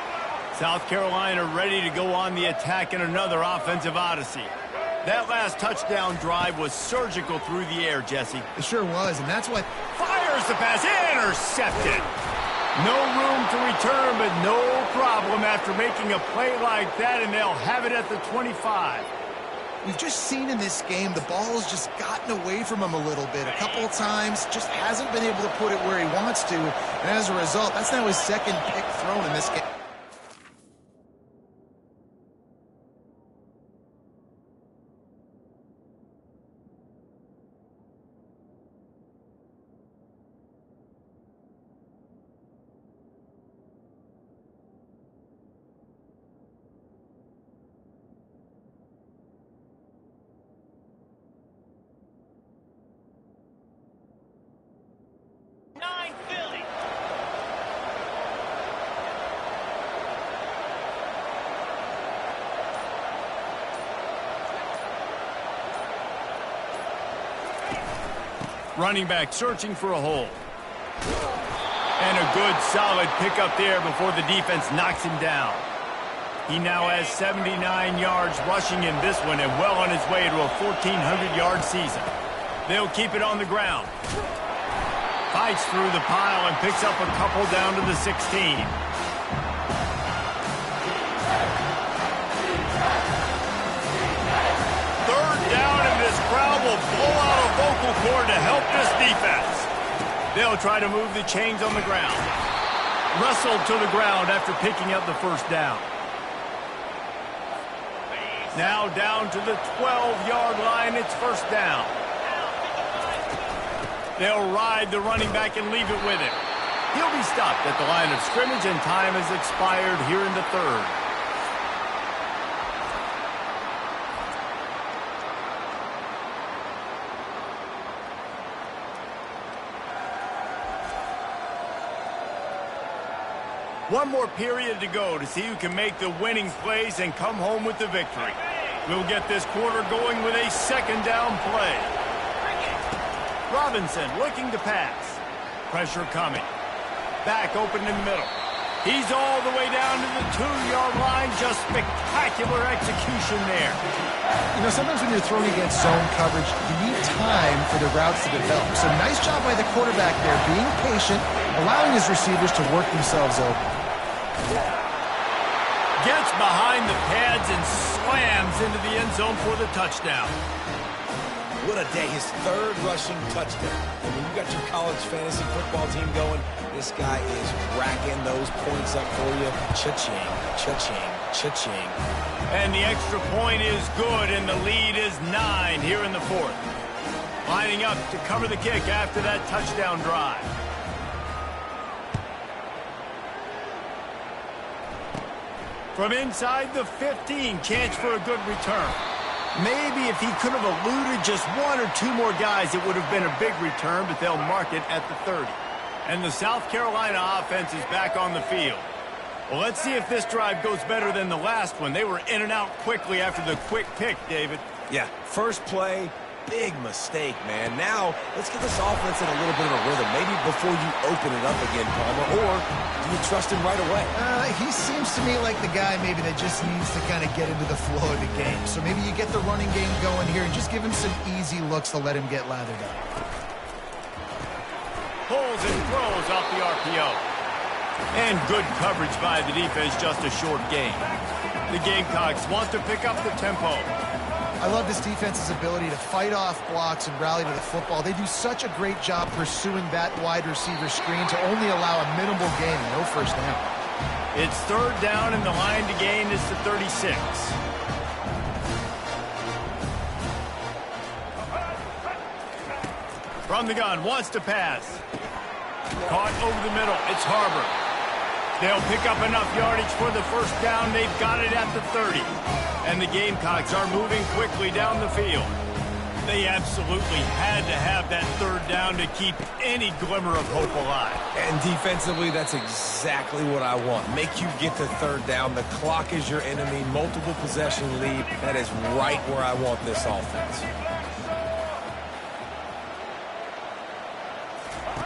South Carolina ready to go on the attack in another offensive odyssey. That last touchdown drive was surgical through the air, Jesse. It sure was, and that's what... Fires the pass, intercepted. No room to return, but no problem after making a play like that, and they'll have it at the 25. We've just seen in this game the ball has just gotten away from him a little bit. A couple of times, just hasn't been able to put it where he wants to, and as a result, that's now his second pick thrown in this game. Running back searching for a hole. And a good, solid pickup there before the defense knocks him down. He now has 79 yards rushing in this one and well on his way to a 1,400-yard season. They'll keep it on the ground. Fights through the pile and picks up a couple down to the 16. Crowd will blow out a vocal cord to help this defense. They'll try to move the chains on the ground. Wrestled to the ground after picking up the first down. Now down to the 12-yard line, it's first down. They'll ride the running back and leave it with him. He'll be stopped at the line of scrimmage, and time has expired here in the third. One more period to go to see who can make the winning plays and come home with the victory. We'll get this quarter going with a second down play. Robinson looking to pass. Pressure coming. Back open in the middle. He's all the way down to the 2-yard line. Just spectacular execution there. You know, sometimes when you're throwing against zone coverage, you need time for the routes to develop. So nice job by the quarterback there, being patient, allowing his receivers to work themselves open. Gets behind the pads and slams into the end zone for the touchdown. What a day. His third rushing touchdown. And when you got your college fantasy football team going, this guy is racking those points up for you. Cha-ching, cha-ching, cha-ching. And the extra point is good, and the lead is 9 here in the fourth. Lining up to cover the kick after that touchdown drive. From inside the 15, chance for a good return. Maybe if he could have eluded just one or two more guys, it would have been a big return, but they'll mark it at the 30. And the South Carolina offense is back on the field. Well, let's see if this drive goes better than the last one. They were in and out quickly after the quick pick, David. Yeah, first play, big mistake, man. Now, let's get this offense in a little bit of a rhythm. Maybe before you open it up again, Palmer, or do you trust him right away? He seems to me like the guy maybe that just needs to kind of get into the flow of the game. So maybe you get the running game going here and just give him some easy looks to let him get lathered up. Pulls and throws off the RPO. And good coverage by the defense, just a short gain. The Gamecocks want to pick up the tempo. I love this defense's ability to fight off blocks and rally to the football. They do such a great job pursuing that wide receiver screen to only allow a minimal gain and no first down. It's third down, and the line to gain is the 36. From the gun, wants to pass. Caught over the middle. It's Harbor. They'll pick up enough yardage for the first down. They've got it at the 30. And the Gamecocks are moving quickly down the field. They absolutely had to have that third down to keep any glimmer of hope alive. And defensively, that's exactly what I want. Make you get to third down. The clock is your enemy. Multiple possession lead. That is right where I want this offense.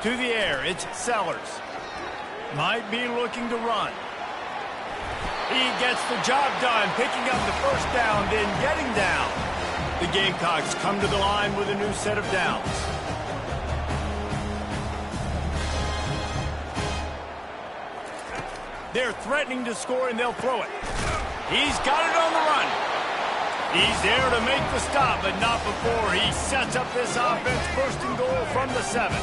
To the air, it's Sellers. Might be looking to run. He gets the job done, picking up the first down, then getting down. The Gamecocks come to the line with a new set of downs. They're threatening to score, and they'll throw it. He's got it on the run. He's there to make the stop, but not before he sets up this offense. First and goal from the 7.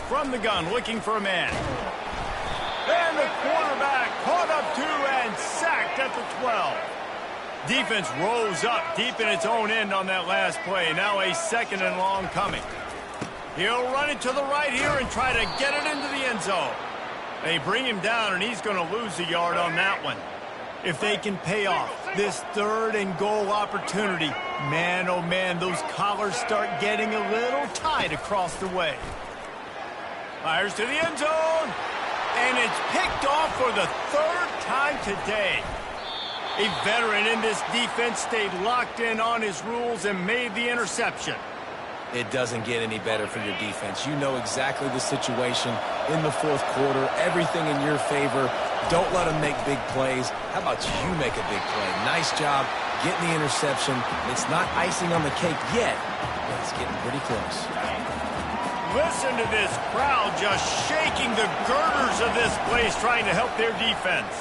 From the gun, looking for a man. And the quarterback caught up to and sacked at the 12. Defense rose up deep in its own end on that last play. Now a second and long coming. He'll run it to the right here and try to get it into the end zone. They bring him down, and he's going to lose a yard on that one. If they can pay off this third and goal opportunity, man, oh man, those collars start getting a little tight across the way. Fires to the end zone. And it's picked off for the third time today. A veteran in this defense stayed locked in on his rules and made the interception. It doesn't get any better for your defense. You know exactly the situation in the fourth quarter. Everything in your favor. Don't let them make big plays. How about you make a big play? Nice job getting the interception. It's not icing on the cake yet, but it's getting pretty close. Listen to this crowd just shaking the girders of this place, trying to help their defense.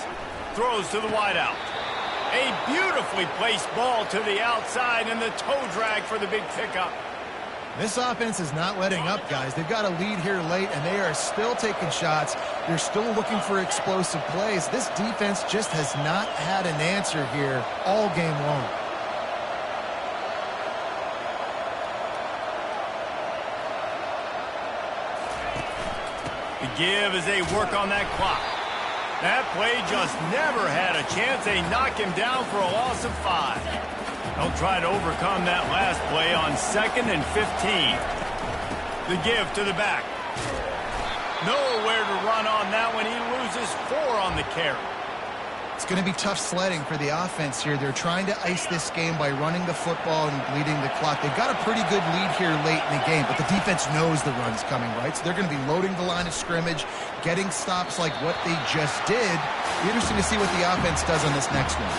Throws to the wideout. A beautifully placed ball to the outside, and the toe drag for the big pickup. This offense is not letting up, guys. They've got a lead here late, and they are still taking shots. They're still looking for explosive plays. This defense just has not had an answer here all game long. The give as they work on that clock. That play just never had a chance. They knock him down for a loss of 5. They'll try to overcome that last play on 2nd and 15. The give to the back. Nowhere to run on that one. He loses 4 on the carry. It's going to be tough sledding for the offense here. They're trying to ice this game by running the football and bleeding the clock. They've got a pretty good lead here late in the game, but the defense knows the run's coming, right? So they're going to be loading the line of scrimmage, getting stops like what they just did. Be interesting to see what the offense does on this next one.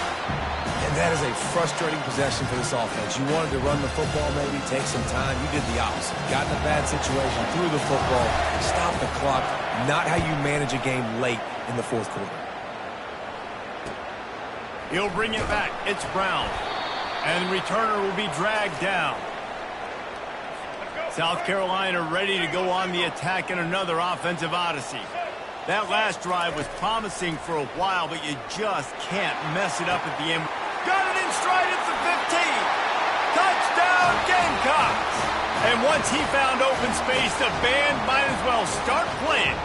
And that is a frustrating possession for this offense. You wanted to run the football, maybe take some time. You did the opposite. Got in a bad situation, threw the football, stopped the clock. Not how you manage a game late in the fourth quarter. He'll bring it back. It's Brown. And the returner will be dragged down. South Carolina ready to go on the attack in another offensive odyssey. That last drive was promising for a while, but you just can't mess it up at the end. Got it in stride at the 15. Touchdown, Gamecocks. And once he found open space, the band might as well start playing.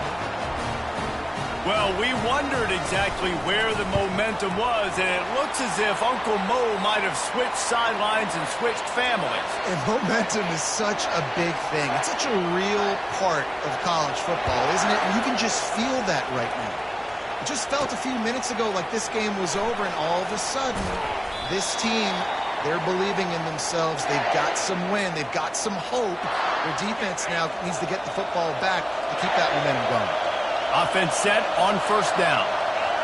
Well, we wondered exactly where the momentum was, and it looks as if Uncle Mo might have switched sidelines and switched families. And momentum is such a big thing. It's such a real part of college football, isn't it? And you can just feel that right now. It just felt a few minutes ago like this game was over, and all of a sudden, this team, they're believing in themselves. They've got some win. They've got some hope. Their defense now needs to get the football back to keep that momentum going. Offense set on first down.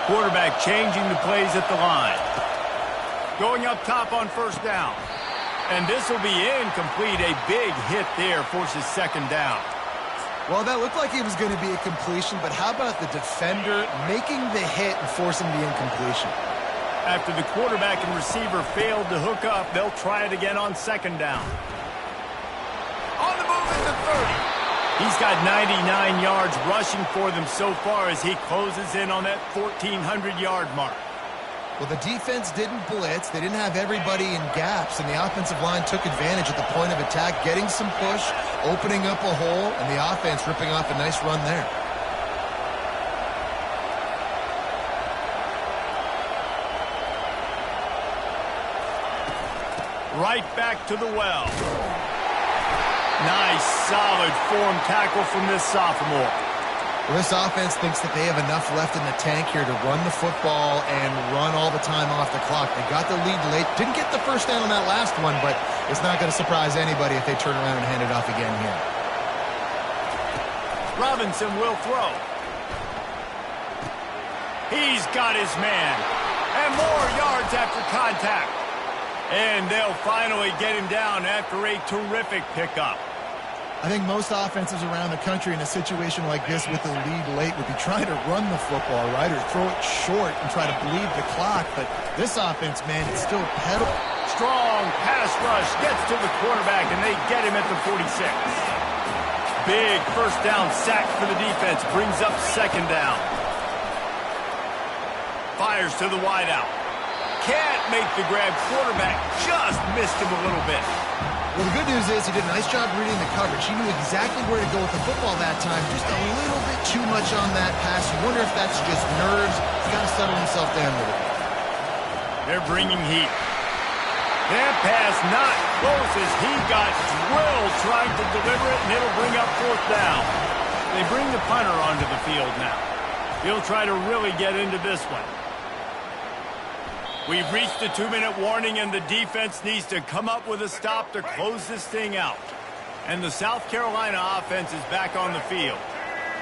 Quarterback changing the plays at the line. Going up top on first down. And this will be incomplete. A big hit there forces second down. Well, that looked like it was going to be a completion, but how about the defender making the hit and forcing the incompletion? After the quarterback and receiver failed to hook up, they'll try it again on second down. On the move at the 30. He's got 99 yards rushing for them so far as he closes in on that 1,400-yard mark. Well, the defense didn't blitz. They didn't have everybody in gaps, and the offensive line took advantage at the point of attack, getting some push, opening up a hole, and the offense ripping off a nice run there. right back to the well. Nice, solid form tackle from this sophomore. Well, this offense thinks that they have enough left in the tank here to run the football and run all the time off the clock. They got the lead late. Didn't get the first down on that last one, but it's not going to surprise anybody if they turn around and hand it off again here. Robinson will throw. He's got his man. And more yards after contact. And they'll finally get him down after a terrific pickup. I think most offenses around the country in a situation like this with the lead late would be trying to run the football, right, or throw it short and try to bleed the clock. But this offense, man, it's still pedal. Strong pass rush gets to the quarterback, and they get him at the 46. Big first down sack for the defense. Brings up second down. Fires to the wideout. Can't make the grab. Quarterback just missed him a little bit. Well, the good news is he did a nice job reading the coverage. He knew exactly where to go with the football that time. Just a little bit too much on that pass. You wonder if that's just nerves. He's got to settle himself down with it. They're bringing heat. That pass not close as he got drilled trying to deliver it, and it'll bring up fourth down. They bring the punter onto the field now. He'll try to really get into this one. We've reached the 2-minute warning, and the defense needs to come up with a stop to close this thing out. And the South Carolina offense is back on the field.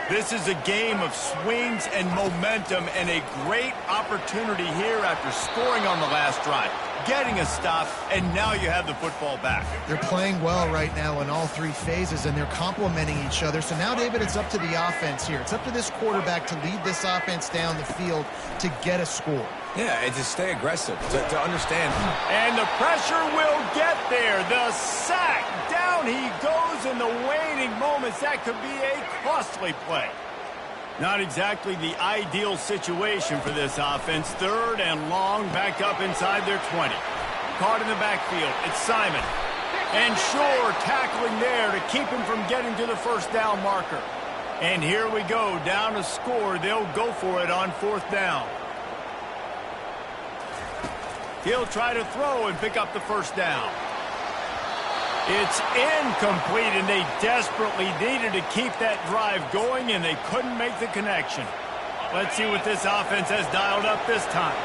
This is a game of swings and momentum, and a great opportunity here after scoring on the last drive, getting a stop, and now you have the football back. They're playing well right now in all three phases, and they're complementing each other. So now, David, it's up to the offense here. It's up to this quarterback to lead this offense down the field to get a score. Yeah, and to stay aggressive, to understand. And the pressure will get there. The sack. Down he goes in the waning moments. That could be a costly play. Not exactly the ideal situation for this offense. Third and long, back up inside their 20. Caught in the backfield. It's Simon. And Shore tackling there to keep him from getting to the first down marker. And here we go. Down to score. They'll go for it on fourth down. He'll try to throw and pick up the first down. It's incomplete, and they desperately needed to keep that drive going, and they couldn't make the connection. Let's see what this offense has dialed up this time.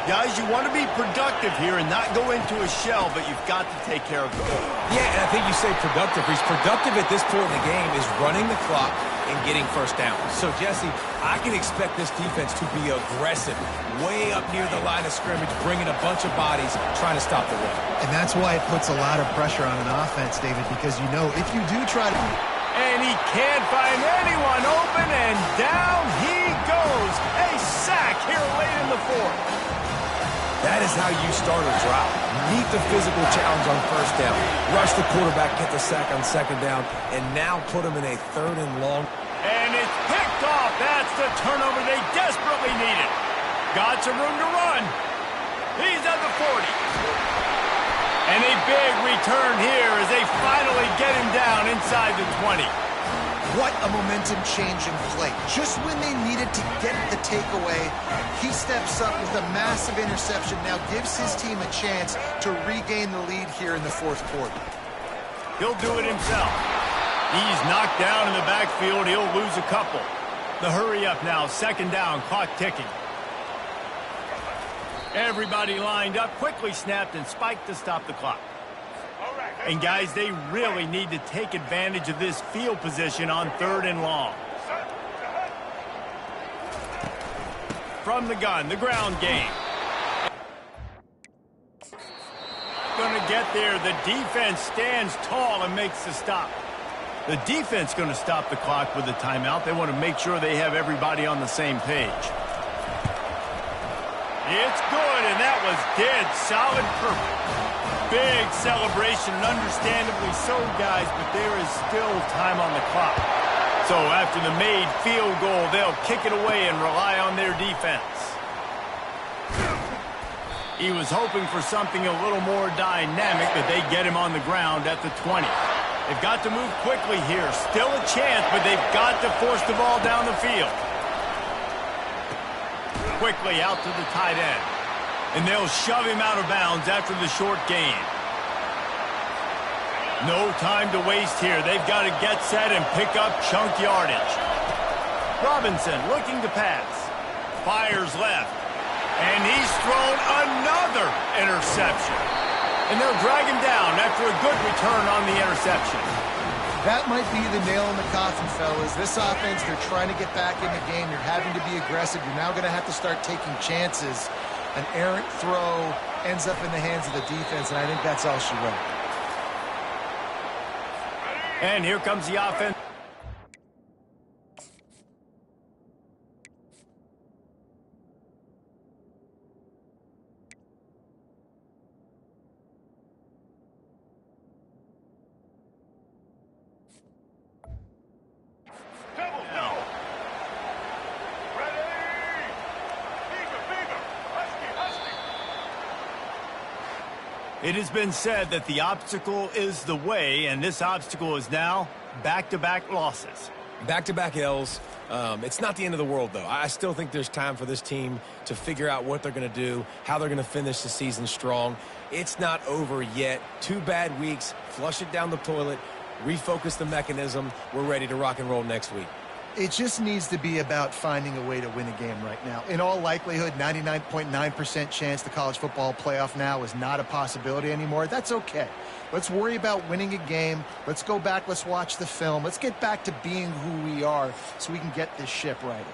Guys, you want to be productive here and not go into a shell, but you've got to take care of it. Yeah, and I think you say productive. He's productive at this point in the game is running the clock and getting first down. So, Jesse, I can expect this defense to be aggressive, way up near the line of scrimmage, bringing a bunch of bodies, trying to stop the run. And that's why it puts a lot of pressure on an offense, David, because you know if you do try to... And he can't find anyone open, and down he goes. A sack here late in the fourth. That is how you start a drive. Meet the physical challenge on first down. Rush the quarterback, get the sack on second down, and now put him in a third and long. And it's picked off. That's the turnover they desperately needed. Got some room to run. He's at the 40. And a big return here as they finally get him down inside the 20. What a momentum change in play. Just when they needed to get the takeaway, he steps up with a massive interception, now gives his team a chance to regain the lead here in the fourth quarter. He'll do it himself. He's knocked down in the backfield. He'll lose a couple. The hurry up now, second down, clock ticking. Everybody lined up, quickly snapped and spiked to stop the clock. And guys, they really need to take advantage of this field position on third and long. From the gun, the ground game. Going to get there. The defense stands tall and makes the stop. The defense going to stop the clock with a timeout. They want to make sure they have everybody on the same page. It's good, and that was dead solid perfect. Big celebration, and understandably so, guys, but there is still time on the clock. So after the made field goal, they'll kick it away and rely on their defense. He was hoping for something a little more dynamic, but they get him on the ground at the 20. They've got to move quickly here. Still a chance, but they've got to force the ball down the field. Quickly out to the tight end. And they'll shove him out of bounds after the short gain. No time to waste here. They've got to get set and pick up chunk yardage. Robinson looking to pass. Fires left. And he's thrown another interception. And they'll drag him down after a good return on the interception. That might be the nail in the coffin, fellas. This offense, they're trying to get back in the game. You're having to be aggressive. You're now going to have to start taking chances. An errant throw ends up in the hands of the defense, and I think that's all she wrote. And here comes the offense. Double now. Ready. Fever, fever. Husky, husky. It has been said that the obstacle is the way, and this obstacle is now back-to-back losses. Back-to-back L's. It's not the end of the world, though. I still think there's time for this team to figure out what they're going to do, how they're going to finish the season strong. It's not over yet. 2 bad weeks. Flush it down the toilet. Refocus the mechanism. We're ready to rock and roll next week. It just needs to be about finding a way to win a game right now. In all likelihood, 99.9% chance the college football playoff now is not a possibility anymore. That's okay. Let's worry about winning a game. Let's go back. Let's watch the film. Let's get back to being who we are so we can get this ship righted.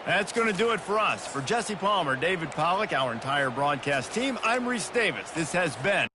That's going to do it for us. For Jesse Palmer, David Pollack, our entire broadcast team, I'm Reese Davis. This has been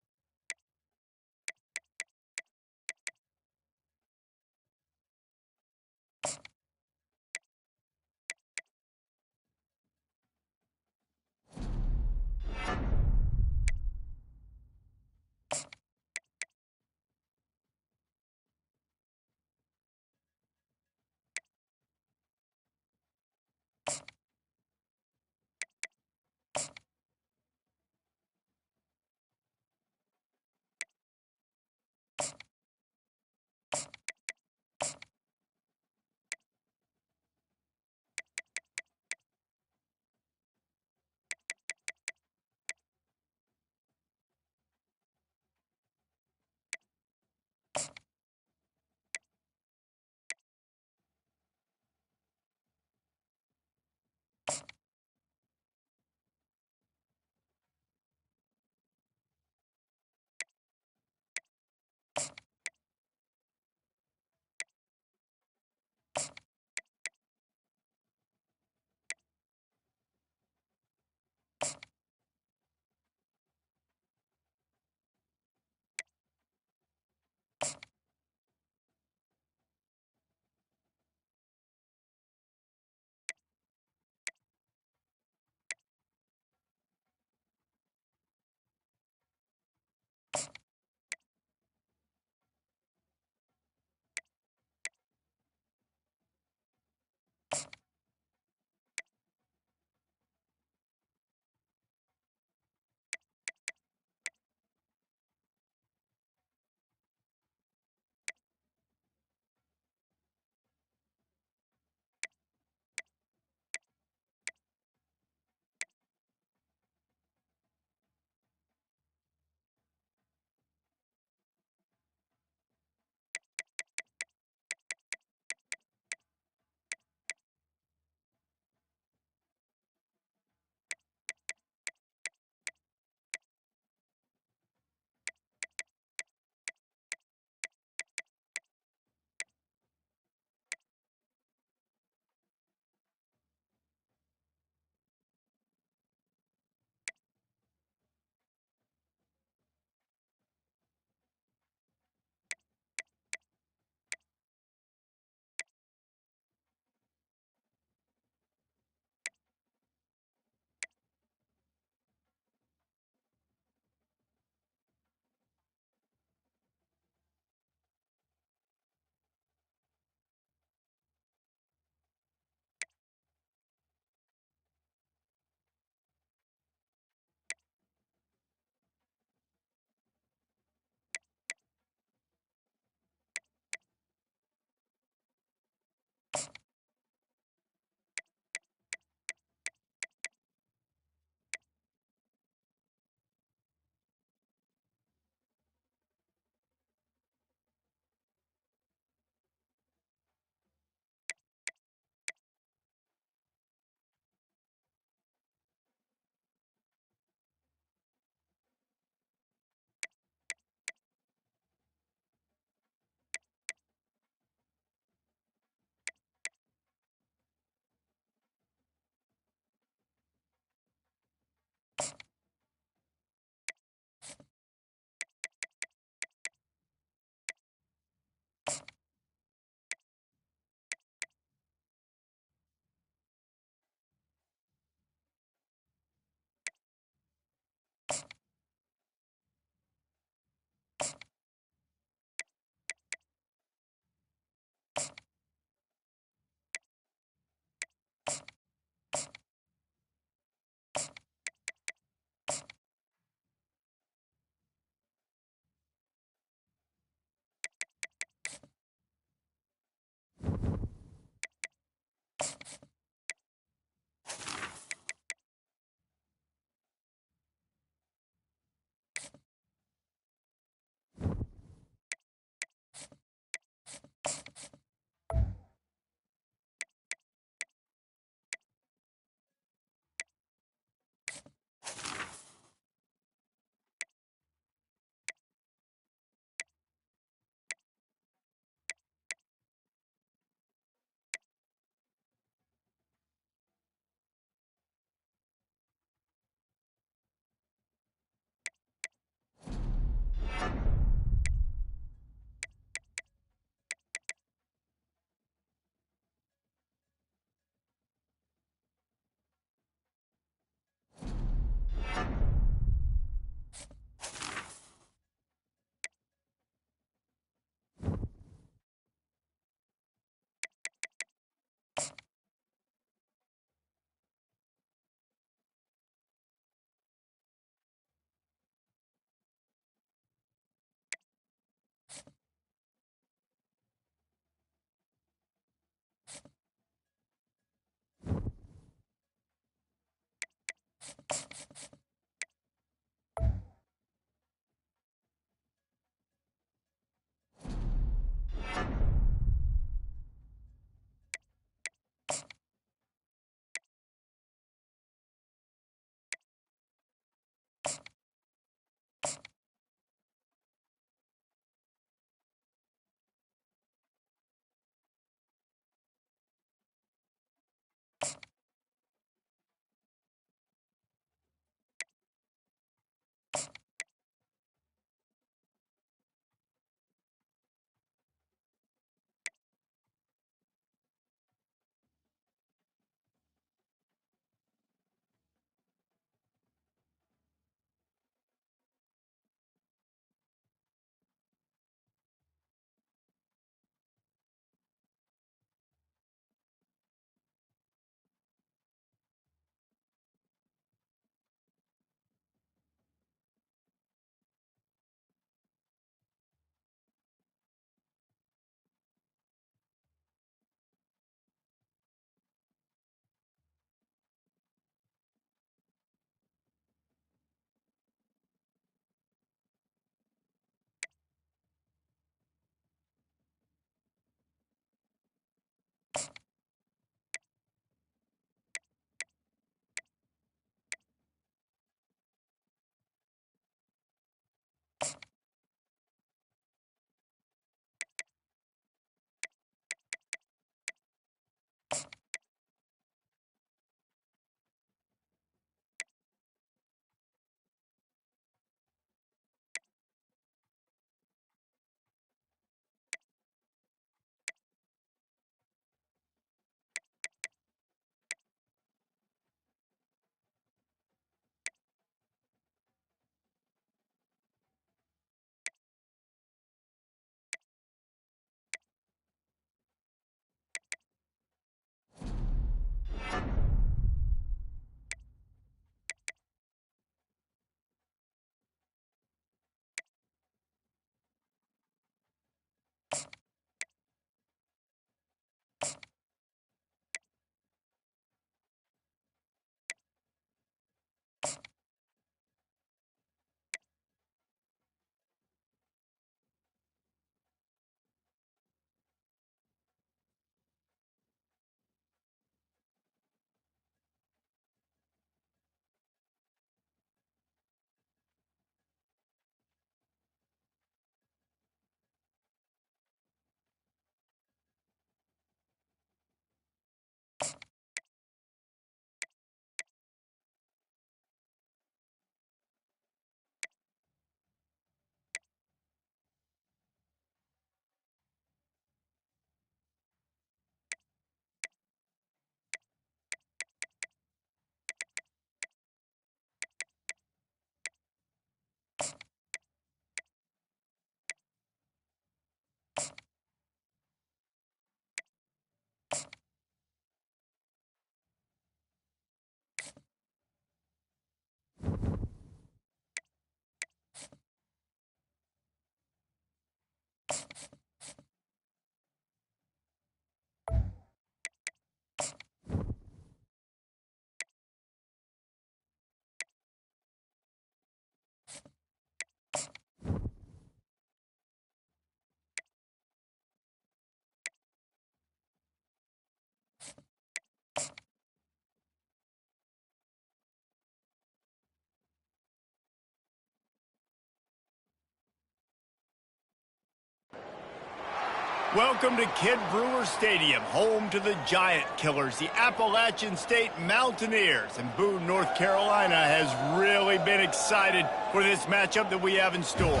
Welcome to Kid Brewer Stadium, home to the Giant Killers, the Appalachian State Mountaineers. And Boone, North Carolina has really been excited for this matchup that we have in store.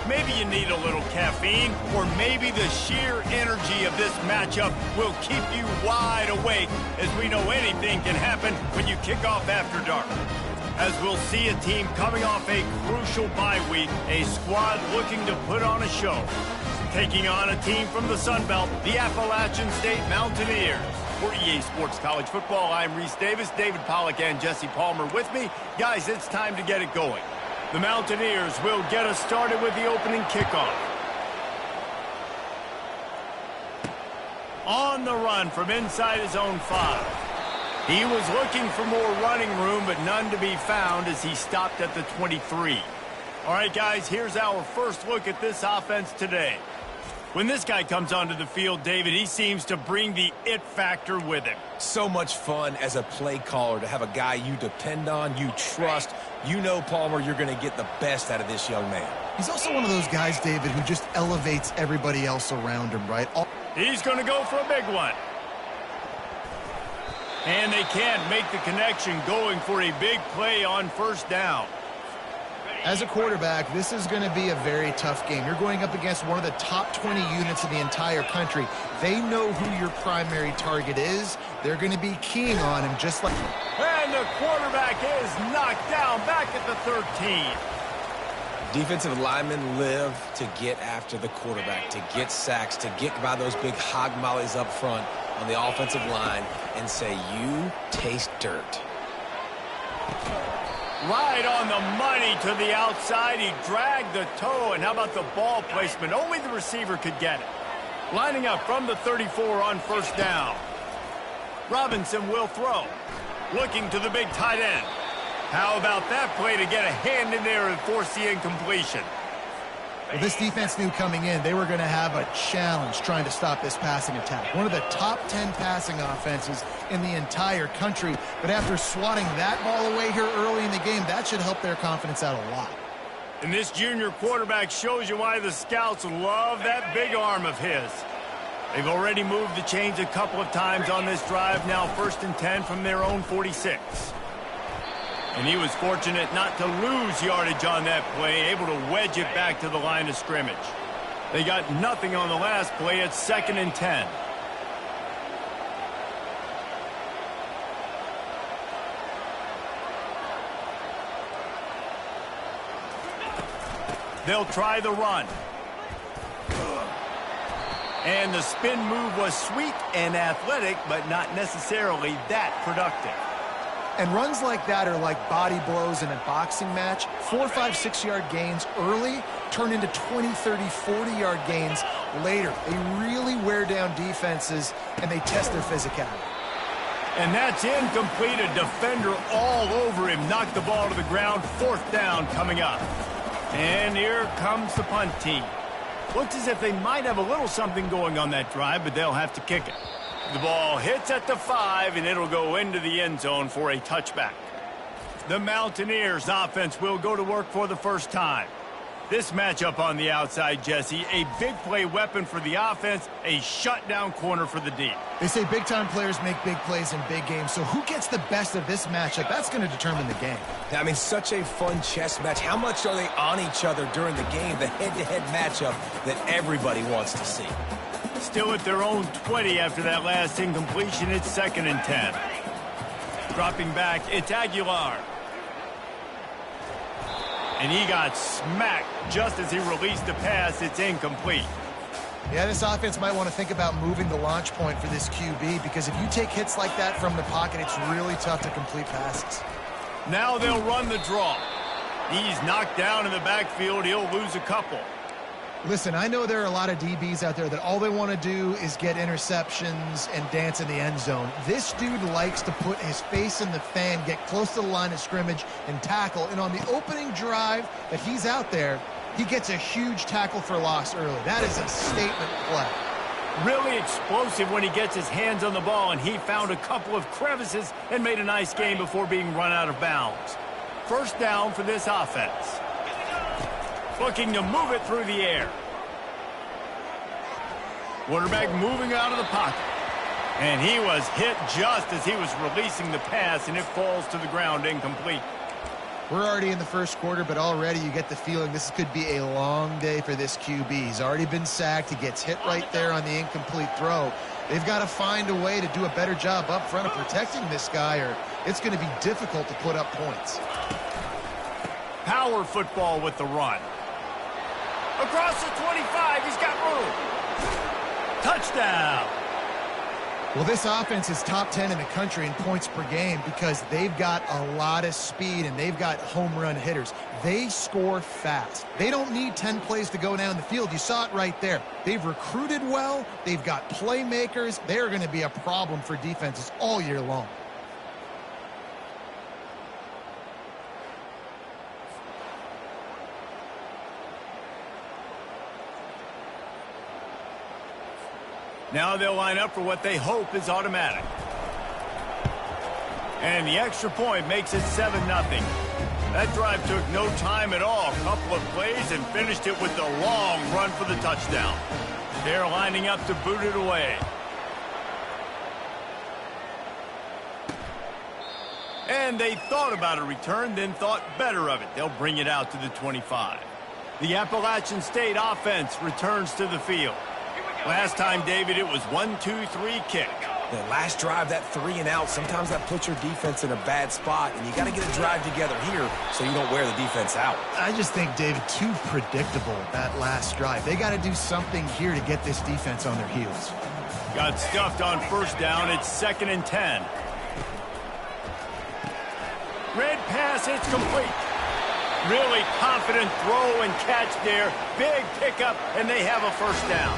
Maybe you need a little caffeine, or maybe the sheer energy of this matchup will keep you wide awake, as we know anything can happen when you kick off after dark. As we'll see a team coming off a crucial bye week, a squad looking to put on a show. Taking on a team from the Sun Belt, the Appalachian State Mountaineers. For EA Sports College Football, I'm Reese Davis, David Pollack, and Jesse Palmer with me. Guys, it's time to get it going. The Mountaineers will get us started with the opening kickoff. On the run from inside his own 5. He was looking for more running room, but none to be found as he stopped at the 23. All right, guys, here's our first look at this offense today. When this guy comes onto the field, David, he seems to bring the it factor with him. So much fun as a play caller to have a guy you depend on, you trust. You know, Palmer, you're going to get the best out of this young man. He's also one of those guys, David, who just elevates everybody else around him, right? He's going to go for a big one. And they can't make the connection, going for a big play on first down. As a quarterback, this is going to be a very tough game. You're going up against one of the top 20 units in the entire country. They know who your primary target is. They're going to be keying on him just like... And the quarterback is knocked down back at the 13. Defensive linemen live to get after the quarterback, to get sacks, to get by those big hog mollies up front on the offensive line and say, you taste dirt. Right on the money to the outside. He dragged the toe, and how about the ball placement? Only the receiver could get it. Lining up from the 34 on first down. Robinson will throw. Looking to the big tight end. How about that play to get a hand in there and force the incompletion? Well, this defense knew coming in they were going to have a challenge trying to stop this passing attack. One of the top 10 passing offenses in the entire country. But after swatting that ball away here early in the game, that should help their confidence out a lot. And this junior quarterback shows you why the scouts love that big arm of his. They've already moved the chains a couple of times on this drive, now 1st and 10 from their own 46. And he was fortunate not to lose yardage on that play, able to wedge it back to the line of scrimmage. They got nothing on the last play. It's 2nd and 10. They'll try the run. And the spin move was sweet and athletic, but not necessarily that productive. And runs like that are like body blows in a boxing match. 4, 5, 6-yard gains early turn into 20, 30, 40-yard gains later. They really wear down defenses, and they test their physicality. And that's incomplete. A defender all over him. Knocked the ball to the ground. 4th down coming up. And here comes the punt team. Looks as if they might have a little something going on that drive, but they'll have to kick it. The ball hits at the 5, and it'll go into the end zone for a touchback. The Mountaineers offense will go to work for the first time. This matchup on the outside, Jesse, a big play weapon for the offense, a shutdown corner for the D. They say big-time players make big plays in big games, so who gets the best of this matchup? That's going to determine the game. I mean, such a fun chess match. How much are they on each other during the game, the head-to-head matchup that everybody wants to see? Still at their own 20 after that last incompletion. It's 2nd and 10. Dropping back, it's Aguilar. And he got smacked just as he released the pass. It's incomplete. Yeah, this offense might want to think about moving the launch point for this QB, because if you take hits like that from the pocket, it's really tough to complete passes. Now they'll run the draw. He's knocked down in the backfield. He'll lose a couple. Listen, I know there are a lot of DBs out there that all they want to do is get interceptions and dance in the end zone. This dude likes to put his face in the fan, get close to the line of scrimmage, and tackle. And on the opening drive that he's out there, he gets a huge tackle for loss early. That is a statement play. Really explosive when he gets his hands on the ball, and he found a couple of crevices and made a nice game before being run out of bounds. 1st down for this offense. Looking to move it through the air. Quarterback moving out of the pocket. And he was hit just as he was releasing the pass, and it falls to the ground incomplete. We're already in the first quarter, but already you get the feeling this could be a long day for this QB. He's already been sacked. He gets hit right there on the incomplete throw. They've got to find a way to do a better job up front of protecting this guy, or it's going to be difficult to put up points. Power football with the run. Across the 25, he's got room. Touchdown. Well, this offense is top 10 in the country in points per game because they've got a lot of speed and they've got home run hitters. They score fast. They don't need 10 plays to go down the field. You saw it right there. They've recruited well. They've got playmakers. They're going to be a problem for defenses all year long. Now they'll line up for what they hope is automatic. And the extra point makes it 7-0. That drive took no time at all. A couple of plays and finished it with the long run for the touchdown. They're lining up to boot it away. And they thought about a return, then thought better of it. They'll bring it out to the 25. The Appalachian State offense returns to the field. Last time, David, it was 1-2-3 kick. The last drive, that 3-and-out, sometimes that puts your defense in a bad spot, and you got to get a drive together here so you don't wear the defense out. I just think, David, too predictable, that last drive. They got to do something here to get this defense on their heels. Got stuffed on first down. It's 2nd and 10. Red pass, it's complete. Really confident throw and catch there. Big pickup, and they have a first down.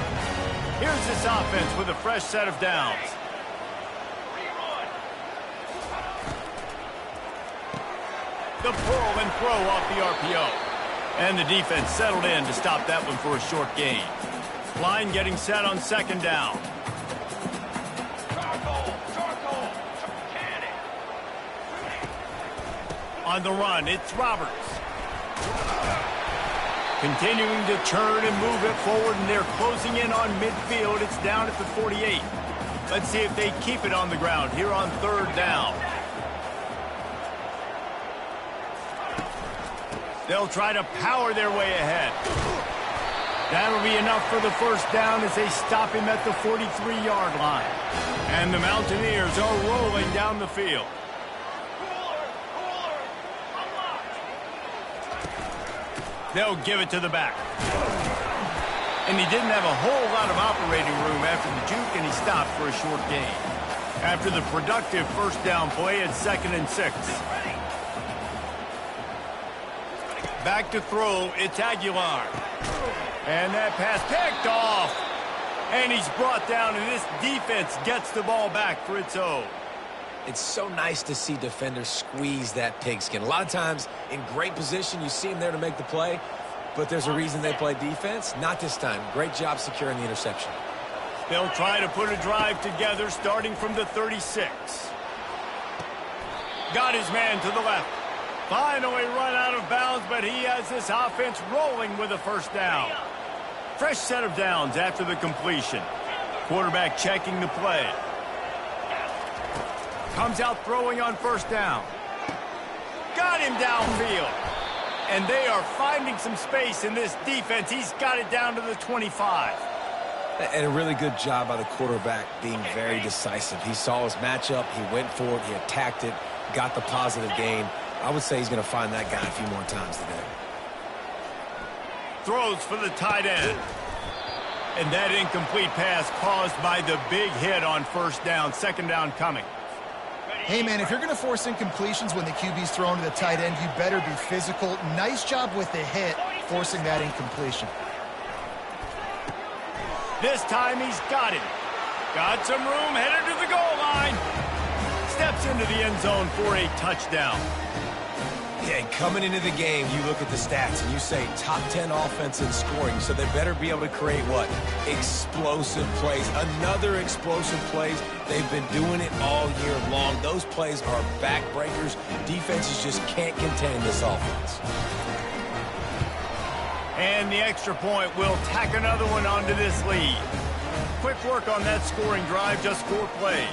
Here's this offense with a fresh set of downs. The pull and throw off the RPO. And the defense settled in to stop that one for a short gain. Line getting set on 2nd down. On the run, it's Roberts. Continuing to churn and move it forward, and they're closing in on midfield. It's down at the 48. Let's see if they keep it on the ground here on 3rd down. They'll try to power their way ahead. That'll be enough for the first down as they stop him at the 43-yard line. And the Mountaineers are rolling down the field. They'll give it to the back. And he didn't have a whole lot of operating room after the juke, and he stopped for a short gain. After the productive first down play, it's 2nd and 6. Back to throw, it's Aguilar. And that pass picked off. And he's brought down, and this defense gets the ball back for its own. It's so nice to see defenders squeeze that pigskin. A lot of times, in great position, you see them there to make the play, but there's a reason they play defense. Not this time. Great job securing the interception. They'll try to put a drive together starting from the 36. Got his man to the left. Finally run out of bounds, but he has this offense rolling with a first down. Fresh set of downs after the completion. Quarterback checking the play. Comes out throwing on first down. Got him downfield. And they are finding some space in this defense. He's got it down to the 25. And a really good job by the quarterback being very decisive. He saw his matchup. He went for it. He attacked it. Got the positive gain. I would say he's going to find that guy a few more times today. Throws for the tight end. And that incomplete pass caused by the big hit on first down. 2nd down coming. Hey, man, if you're going to force incompletions when the QB's thrown to the tight end, you better be physical. Nice job with the hit, forcing that incompletion. This time he's got it. Got some room, headed to the goal line. Steps into the end zone for a touchdown. Yeah, coming into the game, you look at the stats and you say top 10 offense in scoring, so they better be able to create what? Explosive plays. Another explosive plays. They've been doing it all year long. Those plays are backbreakers. Defenses just can't contain this offense. And the extra point will tack another one onto this lead. Quick work on that scoring drive, just 4 plays.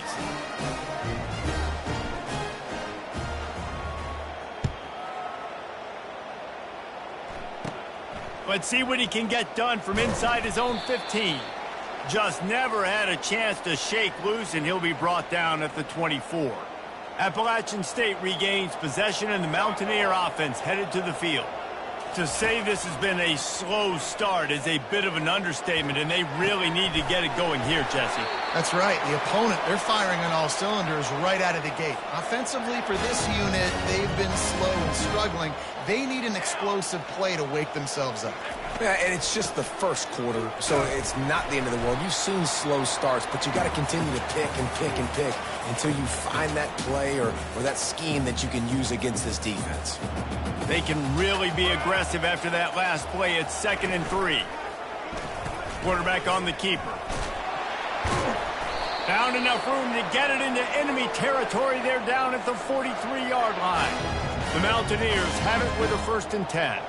Let's see what he can get done from inside his own 15. Just never had a chance to shake loose, and he'll be brought down at the 24. Appalachian State regains possession, and the Mountaineer offense headed to the field. To say this has been a slow start is a bit of an understatement, and they really need to get it going here, Jesse. That's right. The opponent, they're firing on all cylinders right out of the gate. Offensively, for this unit, they've been slow and struggling. They need an explosive play to wake themselves up. Yeah, and it's just the first quarter, so it's not the end of the world. You've seen slow starts, but you got to continue to pick and pick and pick until you find that play or that scheme that you can use against this defense. They can really be aggressive after that last play. It's 2nd and 3. Quarterback on the keeper. Found enough room to get it into enemy territory. They're down at the 43-yard line. The Mountaineers have it with a 1st and 10.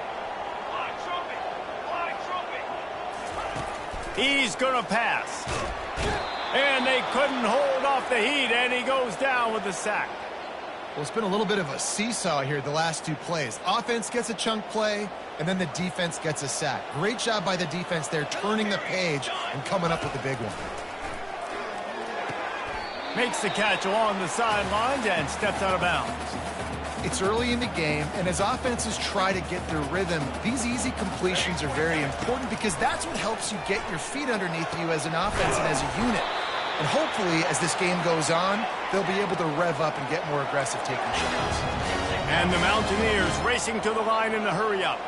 He's going to pass. And they couldn't hold off the heat, and he goes down with the sack. Well, it's been a little bit of a seesaw here the last 2 plays. Offense gets a chunk play, and then the defense gets a sack. Great job by the defense there, turning the page and coming up with the big one. Makes the catch along the sidelines and steps out of bounds. It's early in the game, and as offenses try to get their rhythm, these easy completions are very important because that's what helps you get your feet underneath you as an offense and as a unit. And hopefully, as this game goes on, they'll be able to rev up and get more aggressive taking shots. And the Mountaineers racing to the line in the hurry-up.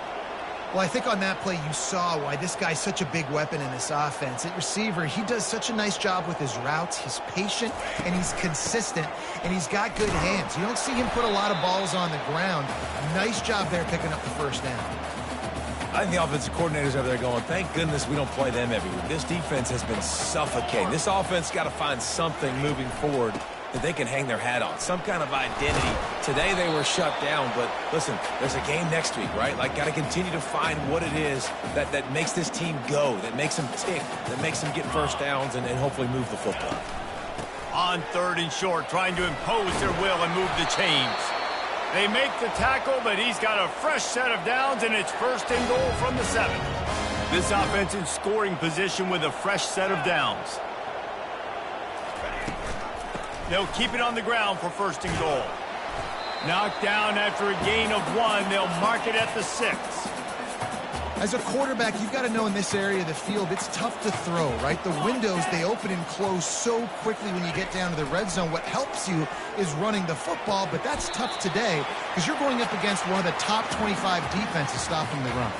Well, I think on that play you saw why this guy's such a big weapon in this offense. At receiver, he does such a nice job with his routes. He's patient, and he's consistent, and he's got good hands. You don't see him put a lot of balls on the ground. Nice job there picking up the 1st down. I think the offensive coordinators over there going, thank goodness we don't play them every week. This defense has been suffocating. This offense got to find something moving forward that they can hang their hat on, some kind of identity. Today they were shut down, but listen, there's a game next week, right? Like, got to continue to find what it is that makes this team go, that makes them tick, that makes them get 1st downs and hopefully move the football. On 3rd and short, trying to impose their will and move the chains. They make the tackle, but he's got a fresh set of downs, and it's 1st and goal from the 7. This offense in scoring position with a fresh set of downs. They'll keep it on the ground for 1st and goal. Knocked down after a gain of 1. They'll mark it at the 6. As a quarterback, you've got to know in this area of the field, it's tough to throw, right? The windows, they open and close so quickly when you get down to the red zone. What helps you is running the football, but that's tough today because you're going up against one of the top 25 defenses stopping the run.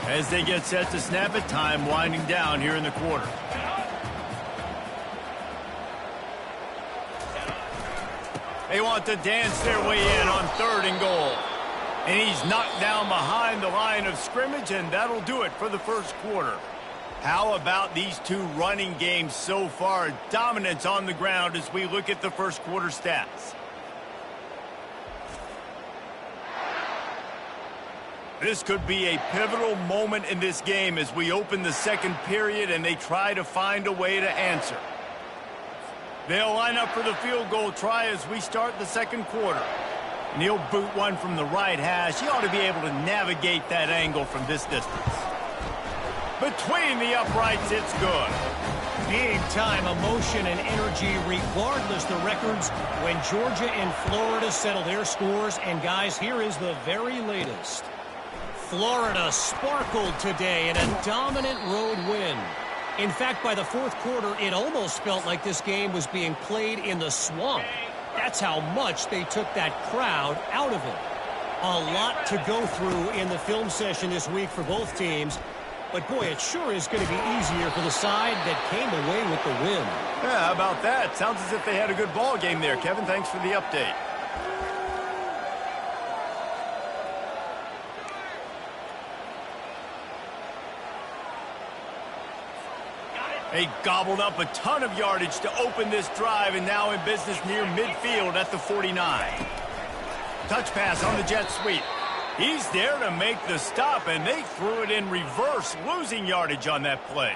As they get set to snap it, time winding down here in the quarter. They want to dance their way in on 3rd and goal. And he's knocked down behind the line of scrimmage, and that'll do it for the 1st quarter. How about these 2 running games so far? Dominance on the ground as we look at the 1st quarter stats. This could be a pivotal moment in this game as we open the 2nd period and they try to find a way to answer. They'll line up for the field goal try as we start the 2nd quarter. And he'll boot one from the right hash. He ought to be able to navigate that angle from this distance. Between the uprights, it's good. Big-time emotion and energy regardless the records when Georgia and Florida settle their scores. And, guys, here is the very latest. Florida sparkled today in a dominant road win. In fact, by the 4th quarter, it almost felt like this game was being played in the swamp. That's how much they took that crowd out of it. A lot to go through in the film session this week for both teams. But, boy, it sure is going to be easier for the side that came away with the win. Yeah, how about that? Sounds as if they had a good ball game there, Kevin. Thanks for the update. They gobbled up a ton of yardage to open this drive, and now in business near midfield at the 49. Touch pass on the jet sweep. He's there to make the stop, and they threw it in reverse, losing yardage on that play.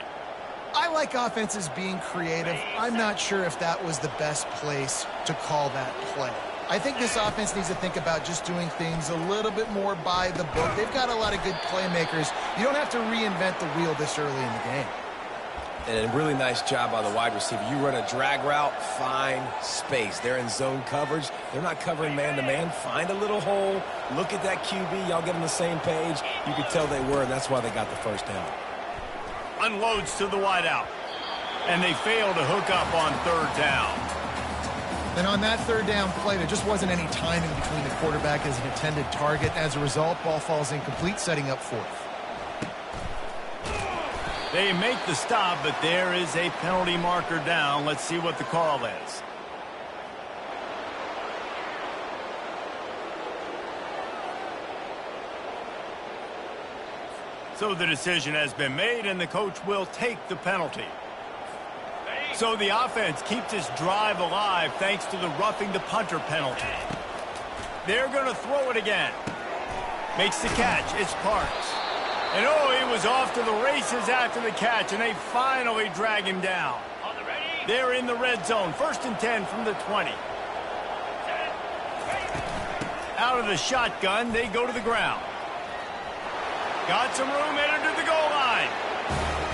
I like offenses being creative. I'm not sure if that was the best place to call that play. I think this offense needs to think about just doing things a little bit more by the book. They've got a lot of good playmakers. You don't have to reinvent the wheel this early in the game. And a really nice job by the wide receiver. You run a drag route, find space. They're in zone coverage. They're not covering man-to-man. Find a little hole. Look at that QB. Y'all get on the same page. You could tell they were, and that's why they got the 1st down. Unloads to the wideout. And they fail to hook up on 3rd down. And on that 3rd down play, there just wasn't any timing between the quarterback as an intended target. As a result, ball falls incomplete, setting up 4th. They make the stop, but there is a penalty marker down. Let's see what the call is. So the decision has been made, and the coach will take the penalty. So the offense keeps this drive alive thanks to the roughing the punter penalty. They're going to throw it again. Makes the catch. It's Parks. And oh, he was off to the races after the catch, and they finally drag him down. They're in the red zone. 1st and 10 from the 20. Out of the shotgun, they go to the ground. Got some room, headed to the goal line.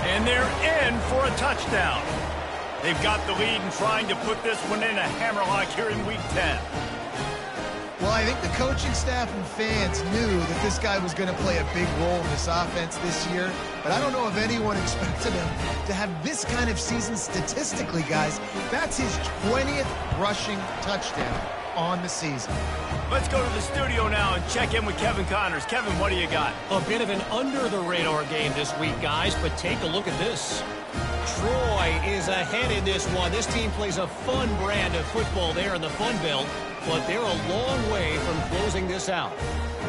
And they're in for a touchdown. They've got the lead and trying to put this one in a hammerlock here in Week 10. Well, I think the coaching staff and fans knew that this guy was going to play a big role in this offense this year, but I don't know if anyone expected him to have this kind of season statistically, guys. That's his 20th rushing touchdown on the season. Let's go to the studio now and check in with Kevin Connors. Kevin, what do you got? A bit of an under-the-radar game this week, guys, but take a look at this. Troy is ahead in this one. This team plays a fun brand of football there in the Fun Belt, but they're a long way from closing this out.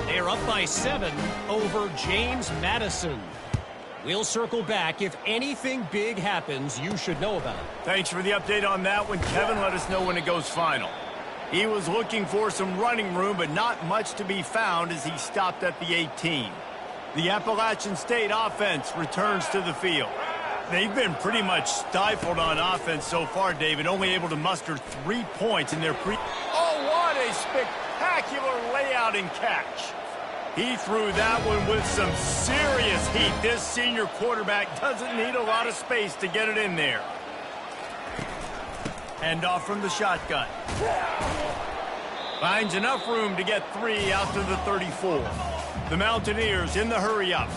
They're up by 7 over James Madison. We'll circle back. If anything big happens, you should know about it. Thanks for the update on that one, Kevin. Let us know when it goes final. He was looking for some running room, but not much to be found as he stopped at the 18. The Appalachian State offense returns to the field. They've been pretty much stifled on offense so far, David, only able to muster 3 points in their Oh, what a spectacular layout and catch. He threw that one with some serious heat. This senior quarterback doesn't need a lot of space to get it in there. Hand off from the shotgun. Finds enough room to get 3 out to the 34. The Mountaineers in the hurry-up.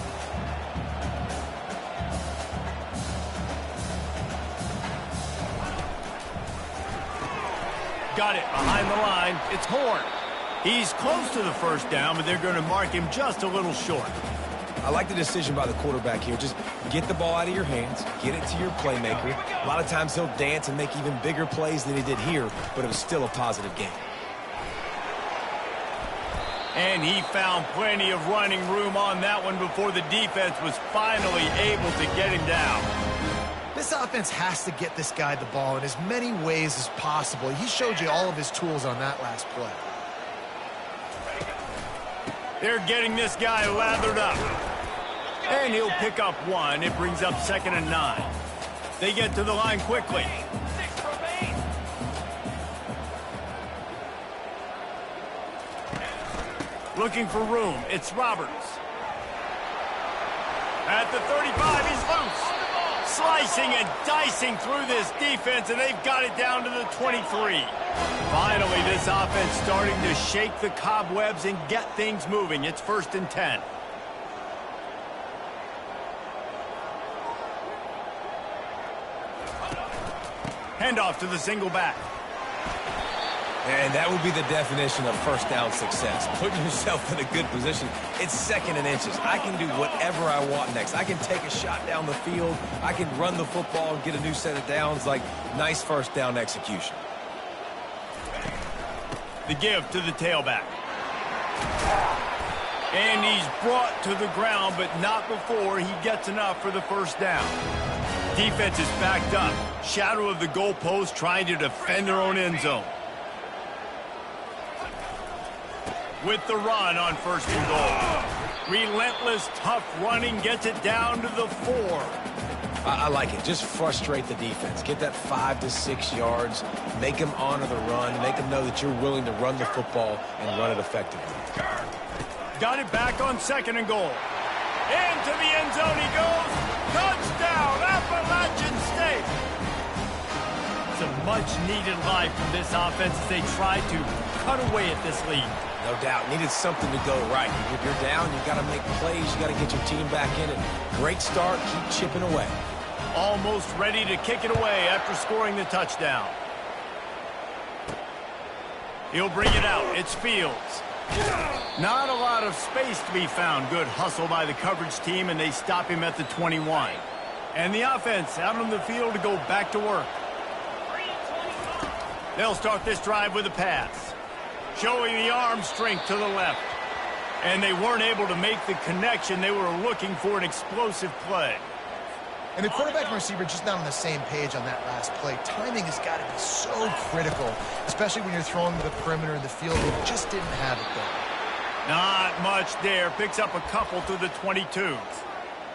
Got it behind the line. It's Horn. He's close to the first down, but they're going to mark him just a little short. I like the decision by the quarterback here. Just get the ball out of your hands, get it to your playmaker. A lot of times he'll dance and make even bigger plays than he did here, but it was still a positive game. And he found plenty of running room on that one before the defense was finally able to get him down. This offense has to get this guy the ball in as many ways as possible. He showed you all of his tools on that last play. They're getting this guy lathered up. And he'll pick up 1. It brings up 2nd and 9. They get to the line quickly. Looking for room. It's Roberts. At the 35, he's loose. Slicing and dicing through this defense, and they've got it down to the 23. Finally, this offense starting to shake the cobwebs and get things moving. It's 1st and 10. Handoff to the single back. And that would be the definition of first down success. Putting yourself in a good position. It's 2nd and inches. I can do whatever I want next. I can take a shot down the field. I can run the football and get a new set of downs. Like, nice first down execution. The give to the tailback. And he's brought to the ground, but not before he gets enough for the first down. Defense is backed up. Shadow of the goalpost trying to defend their own end zone. With the run on 1st and goal. Relentless, tough running gets it down to the 4. I like it. Just frustrate the defense. Get that 5 to 6 yards. Make them honor the run. Make them know that you're willing to run the football and run it effectively. Got it back on 2nd and goal. Into the end zone he goes. Touchdown, Appalachian State. Some much-needed life from this offense as they try to cut away at this lead. No doubt. Needed something to go right. If you're down, you've got to make plays. You've got to get your team back in it. Great start. Keep chipping away. Almost ready to kick it away after scoring the touchdown. He'll bring it out. It's Fields. Not a lot of space to be found. Good hustle by the coverage team, and they stop him at the 21. And the offense out on the field to go back to work. They'll start this drive with a pass. Showing the arm strength to the left. And they weren't able to make the connection. They were looking for an explosive play. And the quarterback and receiver just not on the same page on that last play. Timing has got to be so critical, especially when you're throwing to the perimeter of the field. They just didn't have it there. Not much there. Picks up a couple to the 22.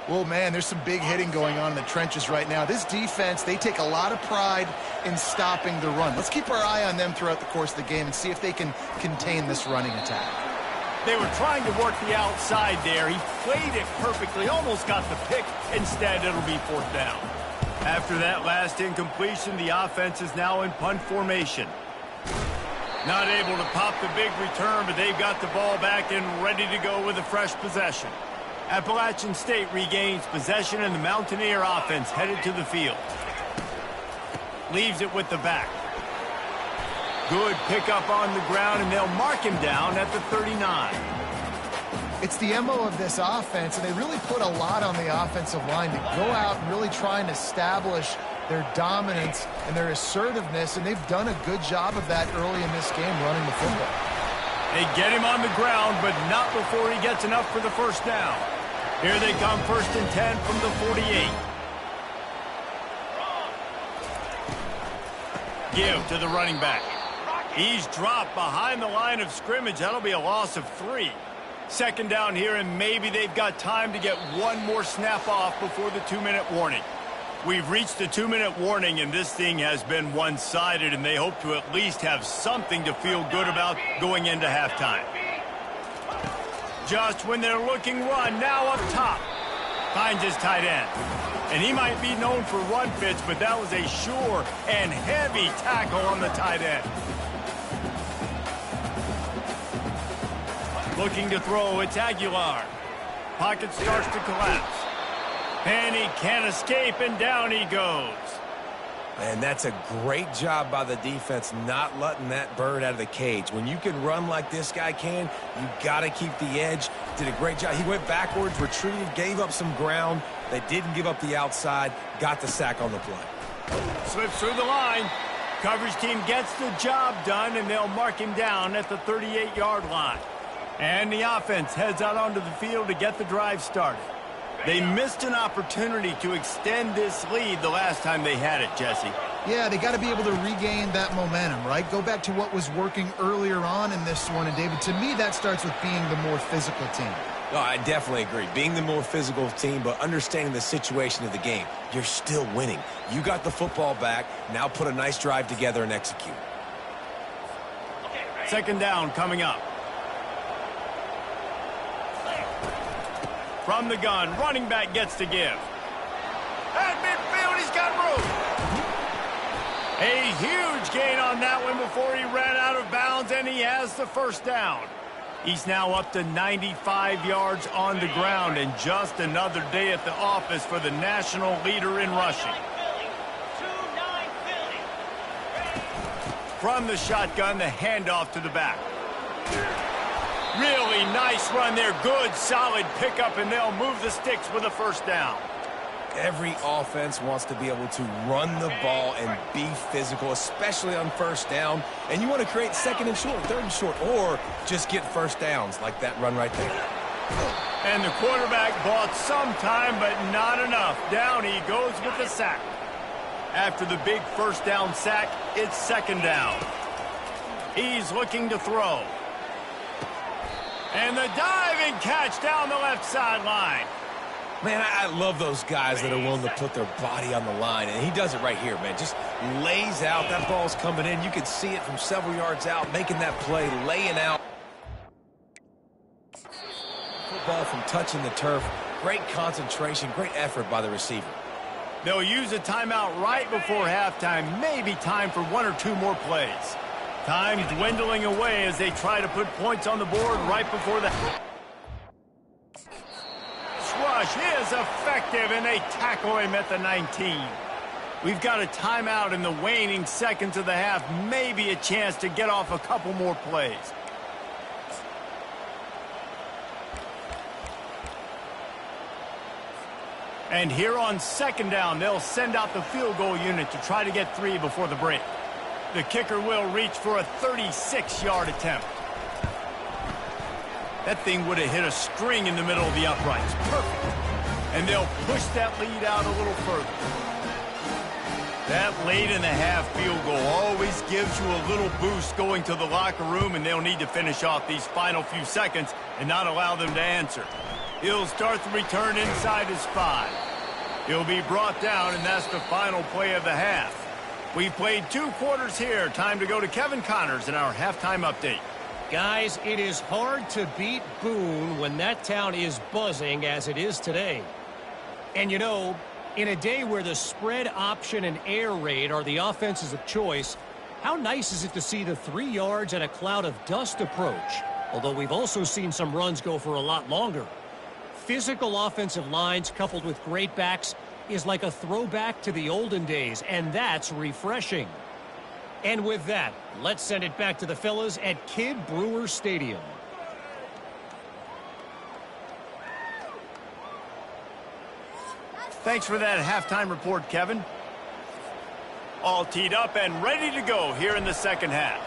Well, man, there's some big hitting going on in the trenches right now. This defense, they take a lot of pride in stopping the run. Let's keep our eye on them throughout the course of the game and see if they can contain this running attack. They were trying to work the outside there. He played it perfectly, almost got the pick. Instead, it'll be 4th down. After that last incompletion, the offense is now in punt formation. Not able to pop the big return, but they've got the ball back and ready to go with a fresh possession. Appalachian State regains possession, and the Mountaineer offense headed to the field. Leaves it with the back. Good pickup on the ground, and they'll mark him down at the 39. It's the MO of this offense, and they really put a lot on the offensive line to go out and really try and establish their dominance and their assertiveness, and they've done a good job of that early in this game running the football. They get him on the ground, but not before he gets enough for the 1st down. Here they come, 1st and 10 from the 48. Give to the running back. He's dropped behind the line of scrimmage. That'll be a loss of 3. 2nd down here, and maybe they've got time to get one more snap off before the 2-minute warning. We've reached the 2-minute warning, and this thing has been one-sided, and they hope to at least have something to feel good about going into halftime. Just when they're looking run, now up top. Finds his tight end. And he might be known for run fits, but that was a sure and heavy tackle on the tight end. Looking to throw, it's Aguilar. Pocket starts to collapse. And he can't escape, and down he goes. And that's a great job by the defense not letting that bird out of the cage. When you can run like this guy can, you got to keep the edge. Did a great job. He went backwards, retreated, gave up some ground. They didn't give up the outside, got the sack on the play. Slips through the line. Coverage team gets the job done, and they'll mark him down at the 38-yard line. And the offense heads out onto the field to get the drive started. They missed an opportunity to extend this lead the last time they had it, Jesse. Yeah, they got to be able to regain that momentum, right? Go back to what was working earlier on in this one. And, David, to me, that starts with being the more physical team. No, I definitely agree. Being the more physical team, but understanding the situation of the game. You're still winning. You got the football back. Now put a nice drive together and execute. 2nd down coming up. From the gun, running back gets to give. At midfield, he's got room. A huge gain on that one before he ran out of bounds, and he has the 1st down. He's now up to 95 yards on the ground, and just another day at the office for the national leader in rushing. From the shotgun, the handoff to the back. Really nice run there. Good, solid pickup, and they'll move the sticks with a 1st down. Every offense wants to be able to run the ball and be physical, especially on 1st down. And you want to create 2nd and short, 3rd and short, or just get 1st downs like that run right there. And the quarterback bought some time, but not enough. Down he goes with the sack. After the big 1st down sack, it's 2nd down. He's looking to throw. And the diving catch down the left sideline. Man, I love those guys that are willing to put their body on the line, and he does it right here, man. Just lays out. That ball's coming in. You can see it from several yards out, making that play, laying out. Football from touching the turf. Great concentration, great effort by the receiver. They'll use a timeout right before halftime. Maybe time for 1 or 2 more plays. Time dwindling away as they try to put points on the board right before the... Rush is effective, and they tackle him at the 19. We've got a timeout in the waning seconds of the half. Maybe a chance to get off a couple more plays. And here on 2nd down, they'll send out the field goal unit to try to get 3 before the break. The kicker will reach for a 36-yard attempt. That thing would have hit a string in the middle of the uprights. Perfect. and they'll push that lead out a little further. That late-in-the-half field goal always gives you a little boost going to the locker room, and they'll need to finish off these final few seconds and not allow them to answer. He'll start the return inside his 5. He'll be brought down, and that's the final play of the half. We've played 2 quarters here. Time to go to Kevin Connors in our halftime update. Guys, it is hard to beat Boone when that town is buzzing as it is today. And you know, in a day where the spread option and air raid are the offenses of choice, how nice is it to see the 3 yards and a cloud of dust approach? Although we've also seen some runs go for a lot longer. Physical offensive lines coupled with great backs is like a throwback to the olden days, and that's refreshing. And with that, let's send it back to the fellas at Kidd Brewer Stadium. Thanks for that halftime report, Kevin. All teed up and ready to go here in the second half.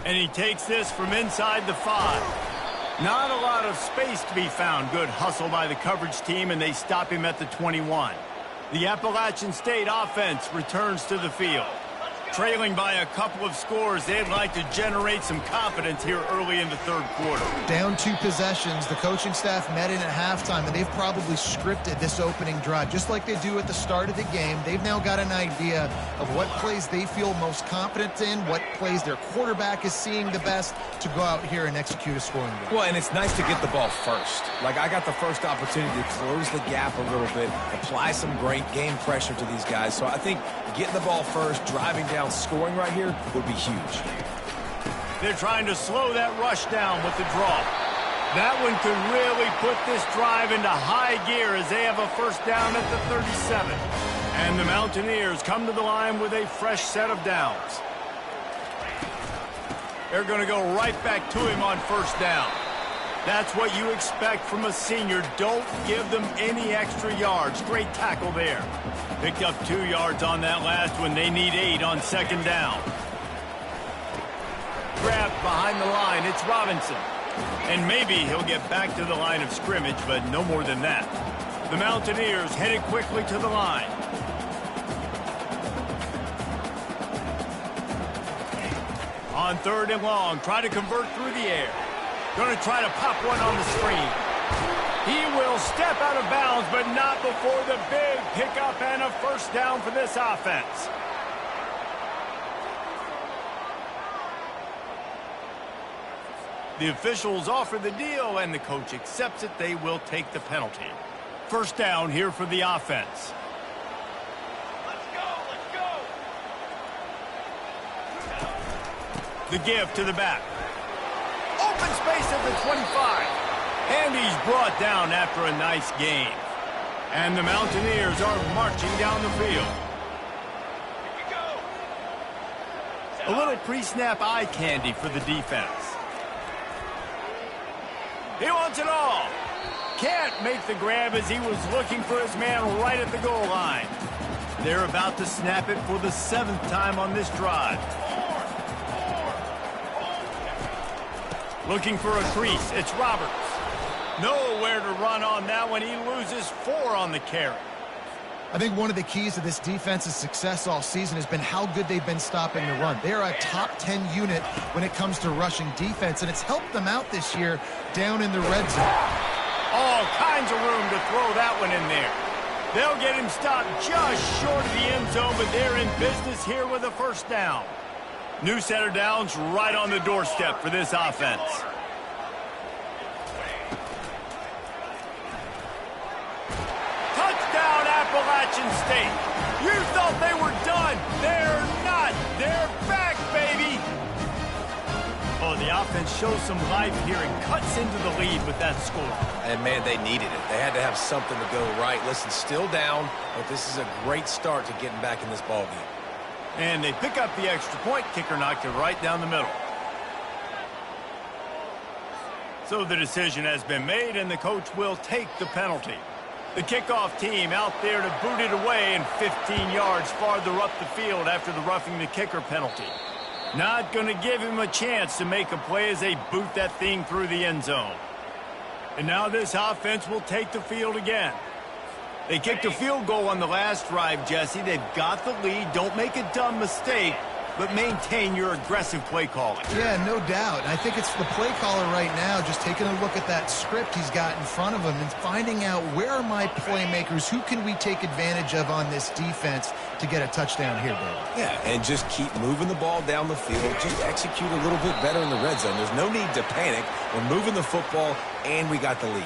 And he takes this from inside the 5. Not a lot of space to be found. Good hustle by the coverage team, and they stop him at the 21. The Appalachian State offense returns to the field. Trailing by a couple of scores, they'd like to generate some confidence here early in the third quarter. Down 2 possessions, the coaching staff met in at halftime, and they've probably scripted this opening drive. Just like they do at the start of the game, they've now got an idea of what plays they feel most confident in, what plays their quarterback is seeing the best to go out here and execute a scoring drive. Well, and it's nice to get the ball first. Like, I got the first opportunity to close the gap a little bit, apply some great game pressure to these guys. So I think getting the ball first, driving down, scoring right here would be huge. They're trying to slow that rush down with the draw. That one could really put this drive into high gear as they have a first down at the 37. And the Mountaineers come to the line with a fresh set of downs. They're going to go right back to him on first down. That's what you expect from a senior. Don't give them any extra yards. Great tackle there. Picked up 2 yards on that last one. They need 8 on second down. Grabbed behind the line. It's Robinson. And maybe he'll get back to the line of scrimmage, but no more than that. The Mountaineers headed quickly to the line. On 3rd and long, try to convert through the air. Going to try to pop one on the screen. He will step out of bounds, but not before the big pickup and a first down for this offense. The officials offer the deal, and the coach accepts it. They will take the penalty. First down here for the offense. Let's go, let's go. The give to the back. Open space at the 25. And he's brought down after a nice gain. And the Mountaineers are marching down the field. Here we go. A little pre-snap eye candy for the defense. He wants it all. Can't make the grab as he was looking for his man right at the goal line. They're about to snap it for the 7th time on this drive. Looking for a crease. It's Roberts. Nowhere to run on that one. He loses 4 on the carry. I think one of the keys to this defense's success all season has been how good they've been stopping the run. They are a top 10 unit when it comes to rushing defense, and it's helped them out this year down in the red zone. All kinds of room to throw that one in there. They'll get him stopped just short of the end zone, but they're in business here with a first down. New set of downs right on the doorstep for this offense. Touchdown, Appalachian State. You thought they were done. They're not. They're back, baby. Oh, the offense shows some life here and cuts into the lead with that score. And, man, they needed it. They had to have something to go right. Listen, still down, but this is a great start to getting back in this ballgame. And they pick up the extra point. Kicker knocked it right down the middle. So the decision has been made, and the coach will take the penalty. The kickoff team out there to boot it away and 15 yards farther up the field after the roughing the kicker penalty. Not going to give him a chance to make a play as they boot that thing through the end zone. And now this offense will take the field again. They kicked a field goal on the last drive, Jesse. They've got the lead. Don't make a dumb mistake, but maintain your aggressive play calling. Yeah, no doubt. I think it's the play caller right now just taking a look at that script he's got in front of him and finding out where are my playmakers, who can we take advantage of on this defense to get a touchdown here, Dave. Yeah, and just keep moving the ball down the field. Just execute a little bit better in the red zone. There's no need to panic. We're moving the football, and we got the lead.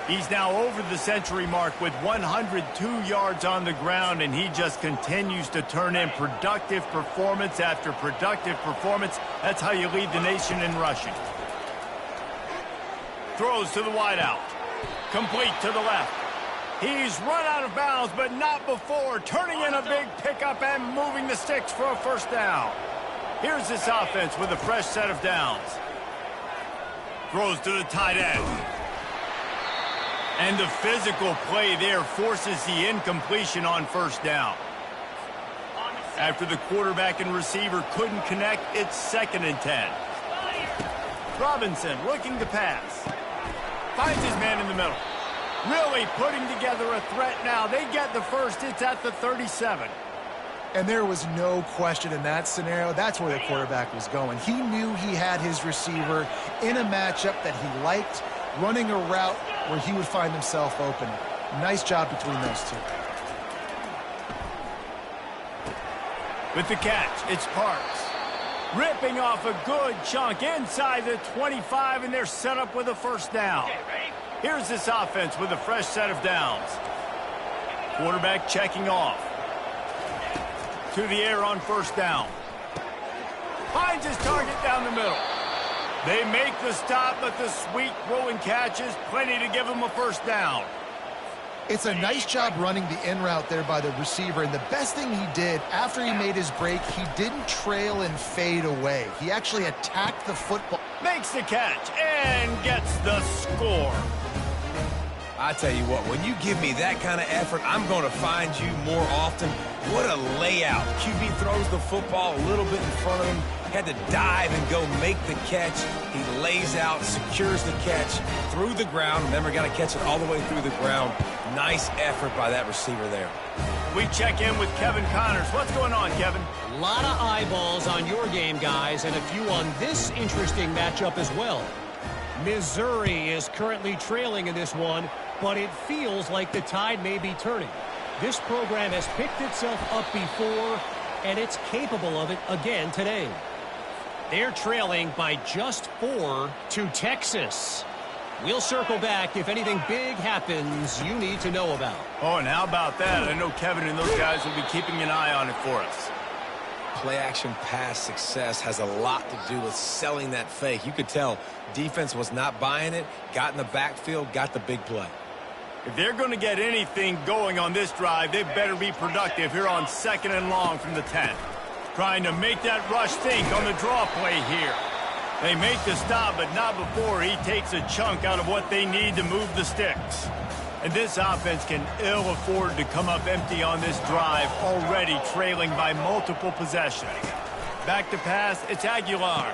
He's now over the century mark with 102 yards on the ground, and he just continues to turn in productive performance after productive performance. That's how you lead the nation in rushing. Throws to the wideout. Complete to the left. He's run out of bounds, but not before turning in a big pickup and moving the sticks for a first down. Here's this offense with a fresh set of downs. Throws to the tight end. And the physical play there forces the incompletion on first down. After the quarterback and receiver couldn't connect, it's 2nd and 10. Robinson looking to pass. Finds his man in the middle. Really putting together a threat now. They get the first. It's at the 37. And there was no question in that scenario. That's where the quarterback was going. He knew he had his receiver in a matchup that he liked, running a route where he would find himself open. Nice job between those two. With the catch, it's Parks. Ripping off a good chunk inside the 25, and they're set up with a first down. Here's this offense with a fresh set of downs. Quarterback checking off. To the air on first down. Finds his target down the middle. They make the stop, but the sweet throw and catch is plenty to give him a first down. It's a nice job running the in route there by the receiver, and the best thing he did after he made his break, he didn't trail and fade away. He actually attacked the football. Makes the catch and gets the score. I tell you what, when you give me that kind of effort, I'm going to find you more often. What a layout. QB throws the football a little bit in front of him. Had to dive and go make the catch. He lays out, secures the catch through the ground. Remember, got to catch it all the way through the ground. Nice effort by that receiver there. We check in with Kevin Connors. What's going on, Kevin? A lot of eyeballs on your game, guys, and a few on this interesting matchup as well. Missouri is currently trailing in this one, but it feels like the tide may be turning. This program has picked itself up before, and it's capable of it again today. They're trailing by just 4 to Texas. We'll circle back if anything big happens you need to know about. Oh, and how about that? I know Kevin and those guys will be keeping an eye on it for us. Play-action pass success has a lot to do with selling that fake. You could tell defense was not buying it, got in the backfield, got the big play. If they're going to get anything going on this drive, they better be productive here on 2nd and long from the 10. Trying to make that rush think on the draw play here. They make the stop, but not before he takes a chunk out of what they need to move the sticks. And this offense can ill afford to come up empty on this drive, already trailing by multiple possessions. Back to pass, it's Aguilar.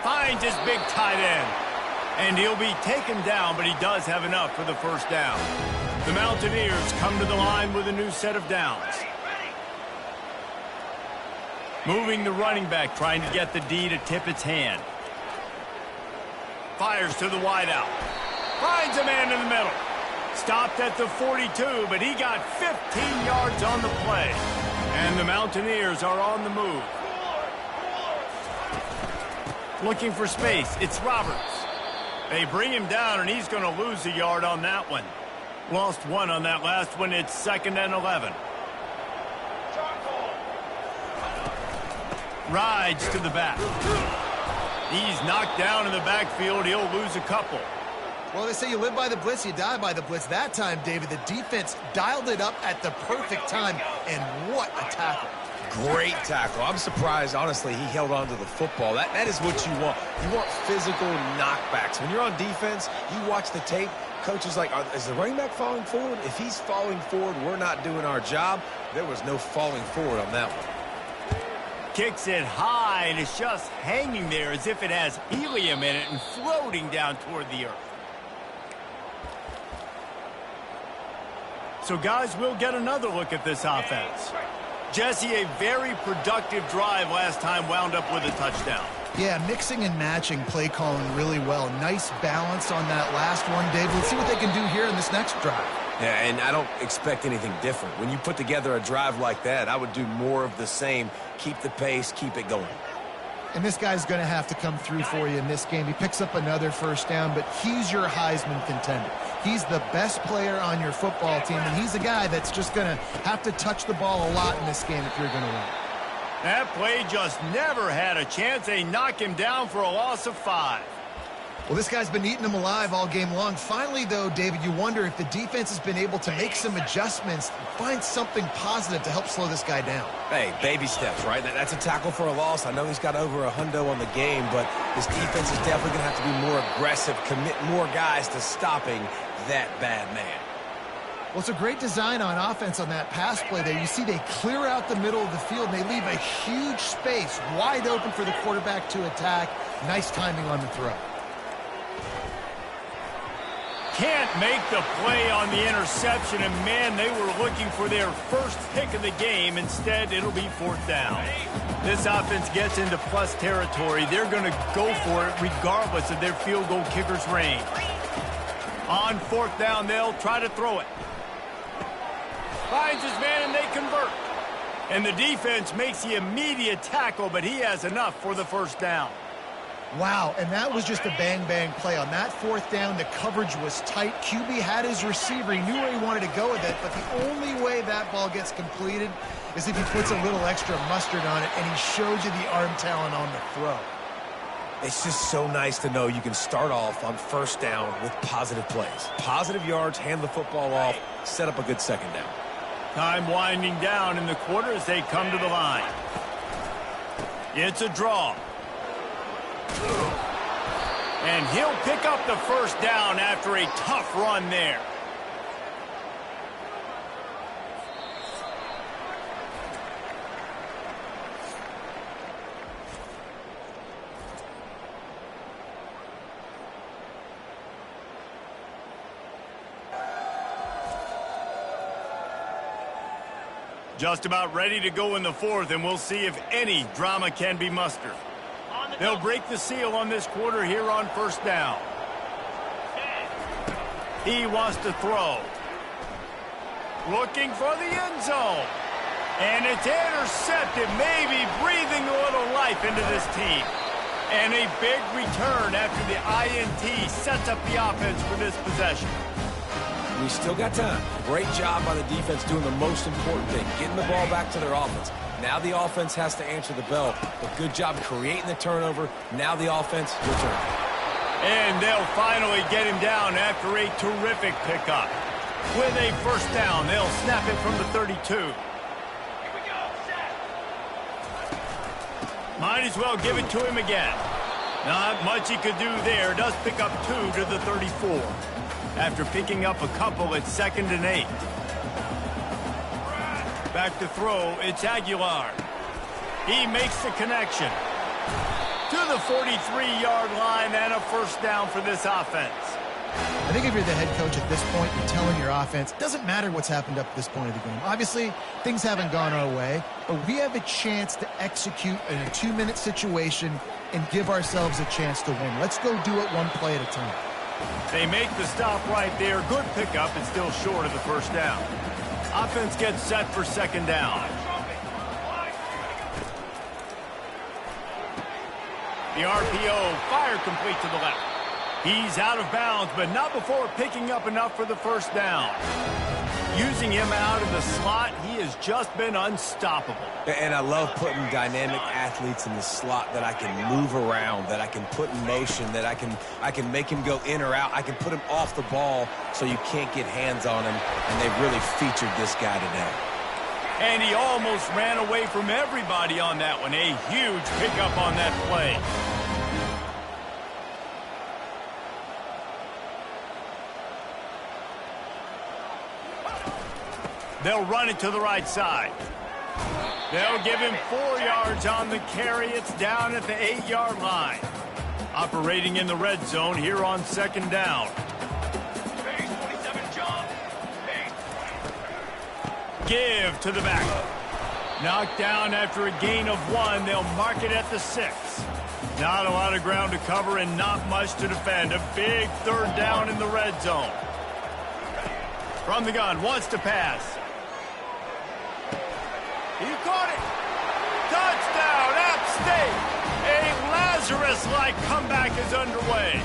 Finds his big tight end. And he'll be taken down, but he does have enough for the first down. The Mountaineers come to the line with a new set of downs. Moving the running back, trying to get the D to tip its hand. Fires to the wideout. Finds a man in the middle. Stopped at the 42, but he got 15 yards on the play. And the Mountaineers are on the move. Looking for space, it's Roberts. They bring him down, and he's going to lose a yard on that one. Lost 1 on that last one. It's 2nd and 11. Rides to the back. He's knocked down in the backfield. He'll lose a couple. Well, they say you live by the blitz, you die by the blitz. That time, David, the defense dialed it up at the perfect time, and what a tackle. Great tackle. I'm surprised, honestly, he held on to the football. That is what you want. You want physical knockbacks. When you're on defense, you watch the tape, coach is like, is the running back falling forward? If he's falling forward, we're not doing our job. There was no falling forward on that one. kicks it high, and it's just hanging there as if it has helium in it and floating down toward the earth. So, guys, we'll get another look at this offense. Jesse, a very productive drive last time wound up with a touchdown. Yeah, mixing and matching play calling really well. Nice balance on that last one, David. Let's see what they can do here in this next drive. Yeah, and I don't expect anything different. When you put together a drive like that, I would do more of the same. Keep the pace, keep it going. And this guy's going to have to come through for you in this game. He picks up another first down, but he's your Heisman contender. He's the best player on your football team, and he's a guy that's just going to have to touch the ball a lot in this game if you're going to win. That play just never had a chance. They knock him down for a loss of 5. Well, this guy's been eating them alive all game long. Finally, though, David, you wonder if the defense has been able to make some adjustments, find something positive to help slow this guy down. Hey, baby steps, right? That's a tackle for a loss. I know he's got over $100 on the game, but his defense is definitely going to have to be more aggressive, commit more guys to stopping that bad man. Well, it's a great design on offense on that pass play there. You see they clear out the middle of the field, and they leave a huge space wide open for the quarterback to attack. Nice timing on the throw. Can't make the play on the interception, and man, they were looking for their first pick of the game. Instead, it'll be 4th down. This offense gets into plus territory. They're going to go for it regardless of their field goal kicker's range. On 4th down, they'll try to throw it. Finds his man, and they convert. And the defense makes the immediate tackle, but he has enough for the first down. Wow, and that was just a bang-bang play. On that 4th down, the coverage was tight. QB had his receiver. He knew where he wanted to go with it, but the only way that ball gets completed is if he puts a little extra mustard on it, and he shows you the arm talent on the throw. It's just so nice to know you can start off on 1st down with positive plays. Positive yards, hand the football off, set up a good 2nd down. Time winding down in the quarter as they come to the line. It's a draw. And he'll pick up the first down after a tough run there. Just about ready to go in the 4th, and we'll see if any drama can be mustered. They'll break the seal on this quarter here on 1st down. He wants to throw. Looking for the end zone. And it's intercepted, maybe breathing a little life into this team. And a big return after the INT sets up the offense for this possession. We still got time. Great job by the defense doing the most important thing, getting the ball back to their offense. Now the offense has to answer the bell. But good job creating the turnover. Now the offense, your turn. And they'll finally get him down after a terrific pickup. With a first down, they'll snap it from the 32. Here we go, set. Might as well give it to him again. Not much he could do there. Does pick up 2 to the 34. After picking up a couple at 2nd and 8. Back to throw, it's Aguilar. He makes the connection. To the 43-yard line and a first down for this offense. I think if you're the head coach at this point, you're telling your offense, it doesn't matter what's happened up to this point of the game. Obviously, things haven't gone our way, but we have a chance to execute in a 2-minute situation and give ourselves a chance to win. Let's go do it one play at a time. They make the stop right there. Good pickup and still short of the first down. Offense gets set for 2nd down. The RPO, fire complete to the left. He's out of bounds, but not before picking up enough for the first down. Using him out of the slot, he has just been unstoppable. And I love putting dynamic athletes in the slot that I can move around, that I can put in motion, that I can make him go in or out. I can put him off the ball so you can't get hands on him, and they've really featured this guy today. And he almost ran away from everybody on that one. A huge pickup on that play. They'll run it to the right side. They'll give him 4 yards on the carry. It's down at the 8-yard line. Operating in the red zone here on second down. Base 27, John. Base 20. Give to the back. Knocked down after a gain of 1. They'll mark it at the 6. Not a lot of ground to cover and not much to defend. A big third down in the red zone. From the gun, wants to pass. He caught it. Touchdown, App State. A Lazarus-like comeback is underway.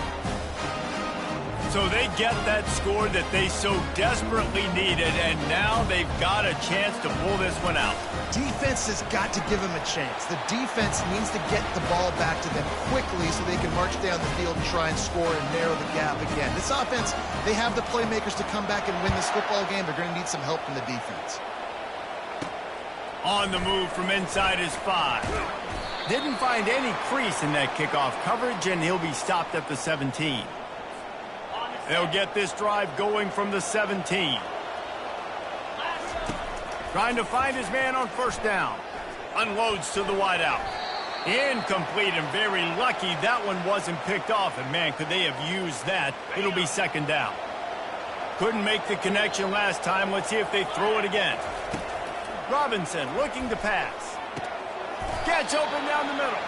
So they get that score that they so desperately needed, and now they've got a chance to pull this one out. Defense has got to give them a chance. The defense needs to get the ball back to them quickly so they can march down the field and try and score and narrow the gap again. This offense, they have the playmakers to come back and win this football game. They're going to need some help from the defense. On the move from inside his 5. Didn't find any crease in that kickoff coverage, and he'll be stopped at the 17. They'll get this drive going from the 17. Trying to find his man on first down. Unloads to the wideout. Incomplete, and very lucky that one wasn't picked off. And, man, could they have used that? It'll be second down. Couldn't make the connection last time. Let's see if they throw it again. Robinson looking to pass. Catch open down the middle.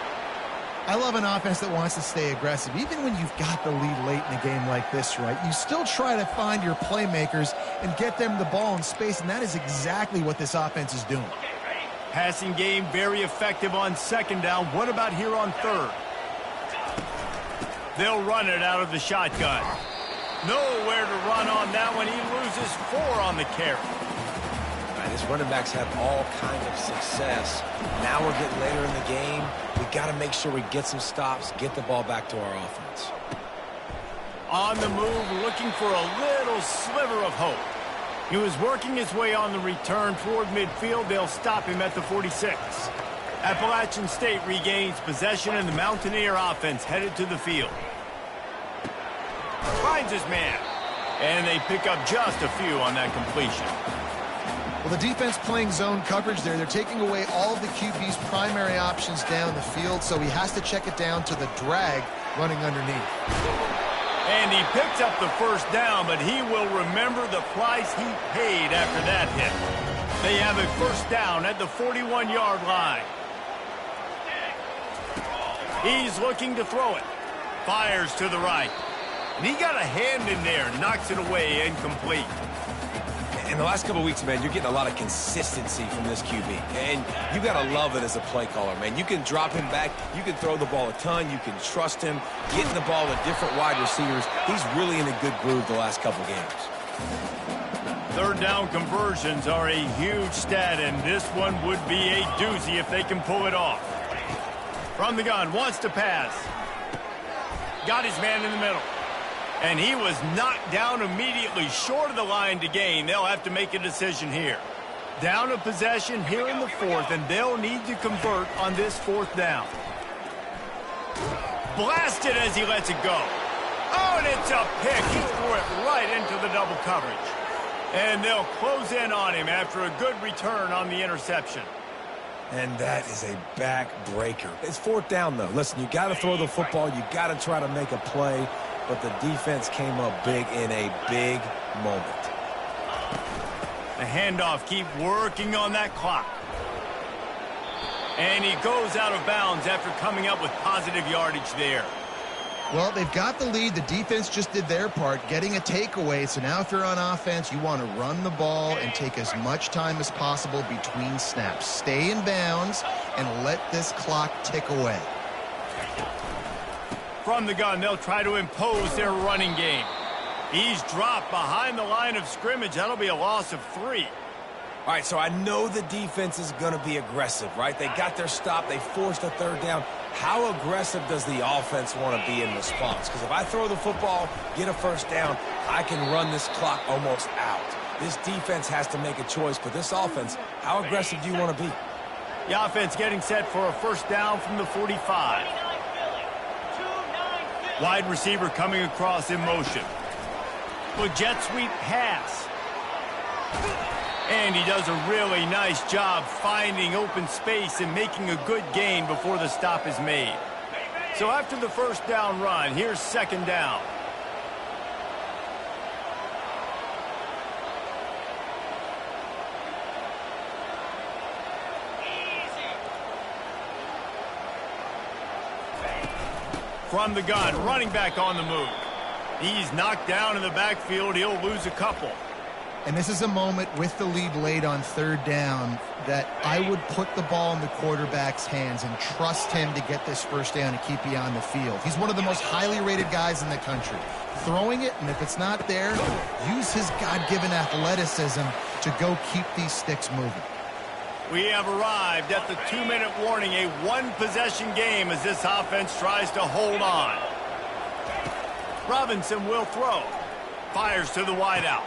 I love an offense that wants to stay aggressive. Even when you've got the lead late in a game like this, right, you still try to find your playmakers and get them the ball in space, and that is exactly what this offense is doing. Passing game very effective on second down. What about here on third? They'll run it out of the shotgun. Nowhere to run on that one. He loses 4 on the carry. His running backs have all kinds of success. Now we're getting later in the game. We got to make sure we get some stops, get the ball back to our offense. On the move, looking for a little sliver of hope. He was working his way on the return toward midfield. They'll stop him at the 46. Appalachian State regains possession, and the Mountaineer offense headed to the field. Finds his man. And they pick up just a few on that completion. Well, the defense playing zone coverage there. They're taking away all of the QB's primary options down the field, so he has to check it down to the drag running underneath. And he picks up the first down, but he will remember the price he paid after that hit. They have a first down at the 41-yard line. He's looking to throw it. Fires to the right. And he got a hand in there, knocks it away, incomplete. In the last couple of weeks, man, you're getting a lot of consistency from this QB. And you got to love it as a play caller, man. You can drop him back. You can throw the ball a ton. You can trust him. Getting the ball to different wide receivers. He's really in a good groove the last couple games. Third down conversions are a huge stat, and this one would be a doozy if they can pull it off. From the gun, wants to pass. Got his man in the middle. And he was knocked down immediately short of the line to gain. They'll have to make a decision here. Down a possession here in the 4th, and they'll need to convert on this 4th down. Blasted as he lets it go. Oh, and it's a pick. He threw it right into the double coverage. And they'll close in on him after a good return on the interception. And that is a backbreaker. It's 4th down, though. Listen, you got to throw the football. You got to try to make a play. But the defense came up big in a big moment. The handoff, keep working on that clock. And he goes out of bounds after coming up with positive yardage there. Well, they've got the lead. The defense just did their part, getting a takeaway. So now if you're on offense, you want to run the ball and take as much time as possible between snaps. Stay in bounds and let this clock tick away. From the gun, they'll try to impose their running game. He's dropped behind the line of scrimmage. That'll be a loss of 3. All right, so I know the defense is going to be aggressive, right? They got their stop. They forced a third down. How aggressive does the offense want to be in response? Because if I throw the football, get a first down, I can run this clock almost out. This defense has to make a choice. But this offense, how aggressive do you want to be? The offense getting set for a first down from the 45. Wide receiver coming across in motion. With jet sweep pass. And he does a really nice job finding open space and making a good gain before the stop is made. So after the first down run, here's second down. From the gun, running back on the move. He's knocked down in the backfield. He'll lose a couple. And this is a moment with the lead late on third down that I would put the ball in the quarterback's hands and trust him to get this first down and keep you on the field. He's one of the most highly rated guys in the country. Throwing it, and if it's not there, use his God-given athleticism to go keep these sticks moving. We have arrived at the 2-minute warning, a one-possession game as this offense tries to hold on. Robinson will throw. Fires to the wideout.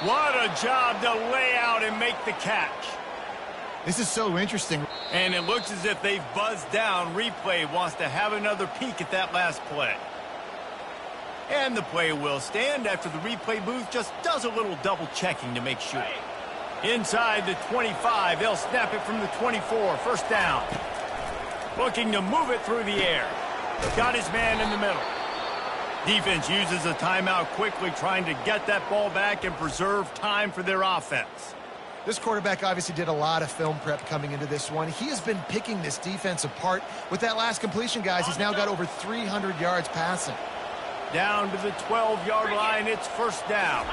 What a job to lay out and make the catch. This is so interesting. And it looks as if they've buzzed down. Replay wants to have another peek at that last play. And the play will stand after the replay booth just does a little double-checking to make sure. Inside the 25, they'll snap it from the 24. First down. Looking to move it through the air. Got his man in the middle. Defense uses a timeout quickly, trying to get that ball back and preserve time for their offense. This quarterback obviously did a lot of film prep coming into this one. He has been picking this defense apart. With that last completion, guys, he's now got over 300 yards passing. Down to the 12-yard line, it's first down.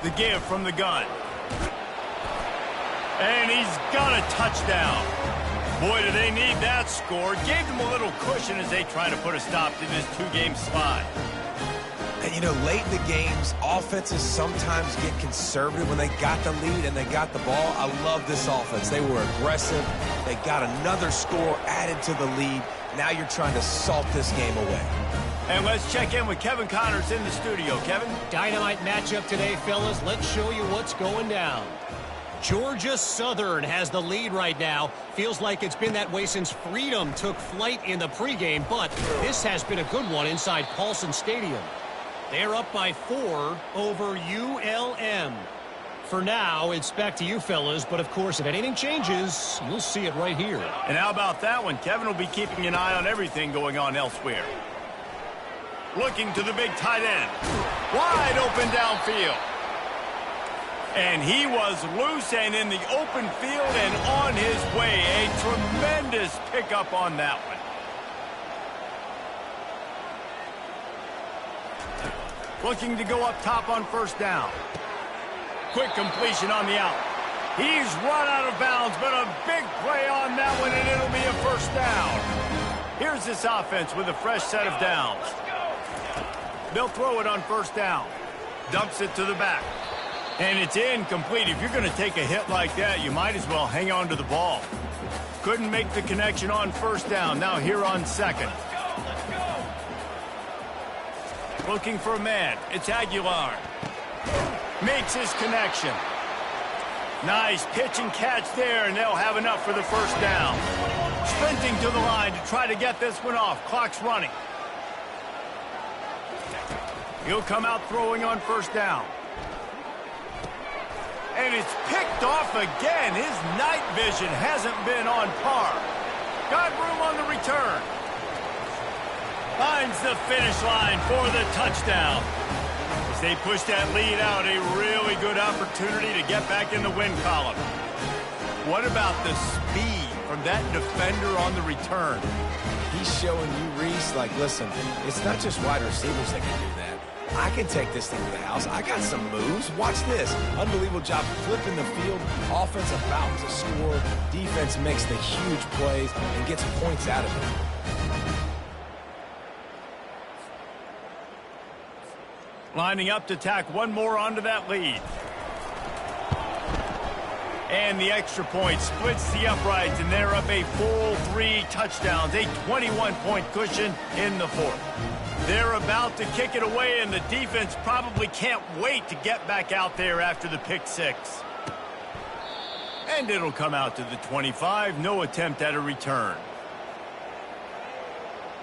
The give from the gun. And he's got a touchdown. Boy, do they need that score. Gave them a little cushion as they try to put a stop to this two-game slide. And, you know, late in the games, offenses sometimes get conservative when they got the lead and they got the ball. I love this offense. They were aggressive. They got another score added to the lead. Now you're trying to salt this game away. And let's check in with Kevin Connors in the studio. Kevin? Dynamite matchup today, fellas. Let's show you what's going down. Georgia Southern has the lead right now. Feels like it's been that way since Freedom took flight in the pregame, but this has been a good one inside Paulson Stadium. They're up by 4 over ULM. For now, it's back to you fellas, but of course, if anything changes, you'll see it right here. And how about that one? Kevin will be keeping an eye on everything going on elsewhere. Looking to the big tight end. Wide open downfield. And he was loose and in the open field and on his way. A tremendous pickup on that one. Looking to go up top on first down. Quick completion on the out. He's run out of bounds, but a big play on that one, and it'll be a first down. Here's this offense with a fresh set of downs. They'll throw it on first down. Dumps it to the back. And it's incomplete. If you're going to take a hit like that, you might as well hang on to the ball. Couldn't make the connection on first down. Now here on second. Looking for a man. It's Aguilar. Makes his connection. Nice pitch and catch there, and they'll have enough for the first down. Sprinting to the line to try to get this one off. Clock's running. He'll come out throwing on first down. And it's picked off again. His night vision hasn't been on par. Got room on the return. Finds the finish line for the touchdown. As they push that lead out, a really good opportunity to get back in the win column. What about the speed from that defender on the return? He's showing you, Reese, like, listen, it's not just wide receivers that can do that. I can take this thing to the house. I got some moves. Watch this. Unbelievable job flipping the field. Offense about to score. Defense makes the huge plays and gets points out of it. Lining up to tack one more onto that lead. And the extra point splits the uprights, and they're up a full 3 touchdowns, a 21-point cushion in the fourth. They're about to kick it away, and the defense probably can't wait to get back out there after the pick six. And it'll come out to the 25, no attempt at a return.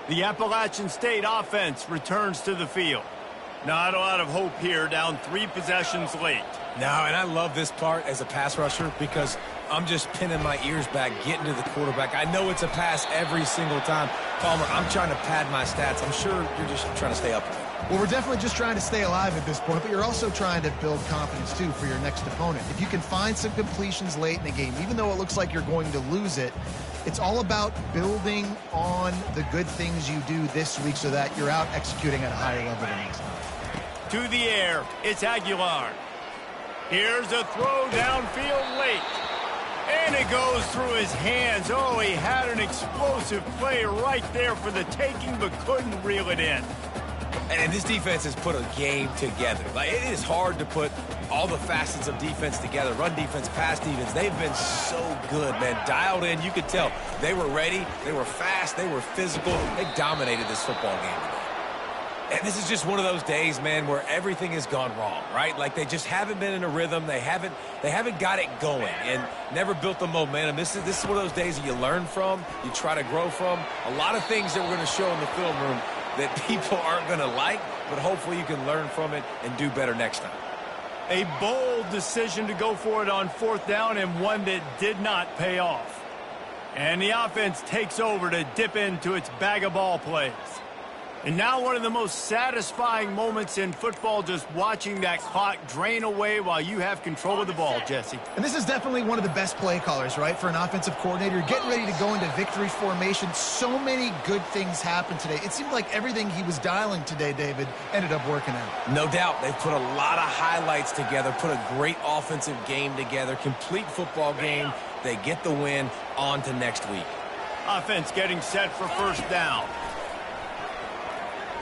The Appalachian State offense returns to the field. Not a lot of hope here, down 3 possessions late. No, and I love this part as a pass rusher because I'm just pinning my ears back, getting to the quarterback. I know it's a pass every single time. Palmer, I'm trying to pad my stats. I'm sure you're just trying to stay up with it. Well, we're definitely just trying to stay alive at this point, but you're also trying to build confidence, too, for your next opponent. If you can find some completions late in the game, even though it looks like you're going to lose it, it's all about building on the good things you do this week so that you're out executing at a higher level than next time. To the air, it's Aguilar. Here's a throw downfield late. And it goes through his hands. Oh, he had an explosive play right there for the taking, but couldn't reel it in. And this defense has put a game together. Like, it is hard to put all the facets of defense together. Run defense, pass defense. They've been so good, man. Dialed in. You could tell they were ready. They were fast. They were physical. They dominated this football game today. And this is just one of those days, man, where everything has gone wrong, right? Like, they just haven't been in a rhythm. They haven't got it going and never built the momentum. This is one of those days that you learn from, you try to grow from. A lot of things that we're going to show in the film room that people aren't going to like, but hopefully you can learn from it and do better next time. A bold decision to go for it on 4th down, and one that did not pay off. And the offense takes over to dip into its bag of ball plays. And now one of the most satisfying moments in football, just watching that clock drain away while you have control of the ball, Jesse. And this is definitely one of the best play callers, right, for an offensive coordinator. Getting ready to go into victory formation. So many good things happened today. It seemed like everything he was dialing today, David, ended up working out. No doubt. They've put a lot of highlights together, put a great offensive game together, complete football game. They get the win. On to next week. Offense getting set for 1st down.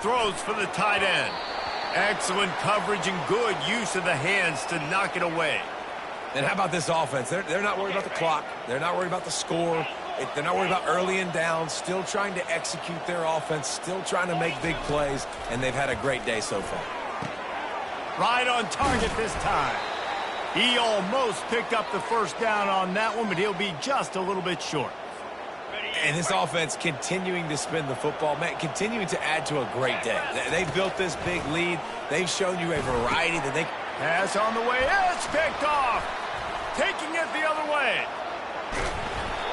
Throws for the tight end. Excellent coverage and good use of the hands to knock it away. And how about this offense? They're not worried about the clock. They're not worried about the score. They're not worried about early and down. Still trying to execute their offense. Still trying to make big plays. And they've had a great day so far. Right on target this time. He almost picked up the 1st down on that one, but he'll be just a little bit short. And this offense continuing to spin the football, man, continuing to add to a great day. They've built this big lead. They've shown you a variety that they... Pass on the way. It's picked off. Taking it the other way.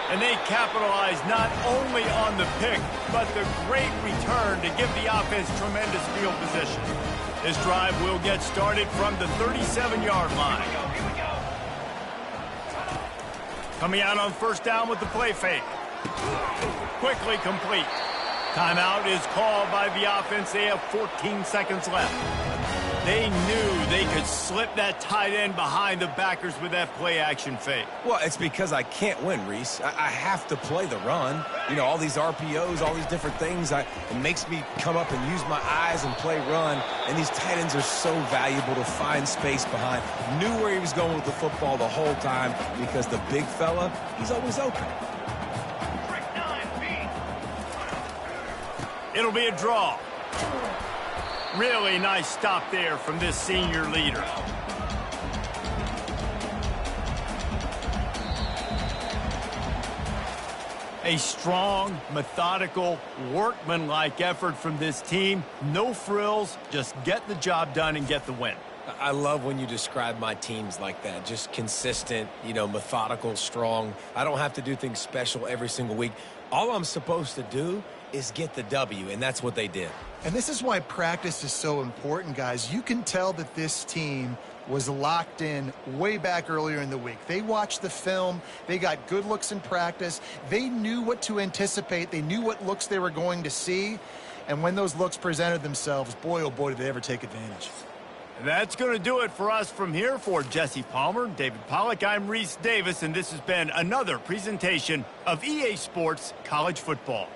And they capitalize not only on the pick, but the great return to give the offense tremendous field position. This drive will get started from the 37-yard line. Here we go. Coming out on 1st down with the play fake. Quickly complete. Timeout is called by the offense. They have 14 seconds left. They knew they could slip that tight end behind the backers with that play action fake. Well, it's because I can't win, Reese. I have to play the run. You know, all these RPOs, all these different things. It makes me come up and use my eyes and play run. And these tight ends are so valuable to find space behind. Knew where he was going with the football the whole time because the big fella, he's always open. It'll be a draw. Really nice stop there from this senior leader. A strong, methodical, workmanlike effort from this team. No frills, just get the job done and get the win. I love when you describe my teams like that. Just consistent, you know, methodical, strong. I don't have to do things special every single week. All I'm supposed to do is get the W, and that's what they did. And this is why practice is so important, guys. You can tell that this team was locked in way back earlier in the week. They watched the film. They got good looks in practice. They knew what to anticipate. They knew what looks they were going to see. And when those looks presented themselves, boy, oh boy, did they ever take advantage. That's going to do it for us from here. For Jesse Palmer, David Pollack, I'm Reese Davis, and this has been another presentation of EA Sports College Football.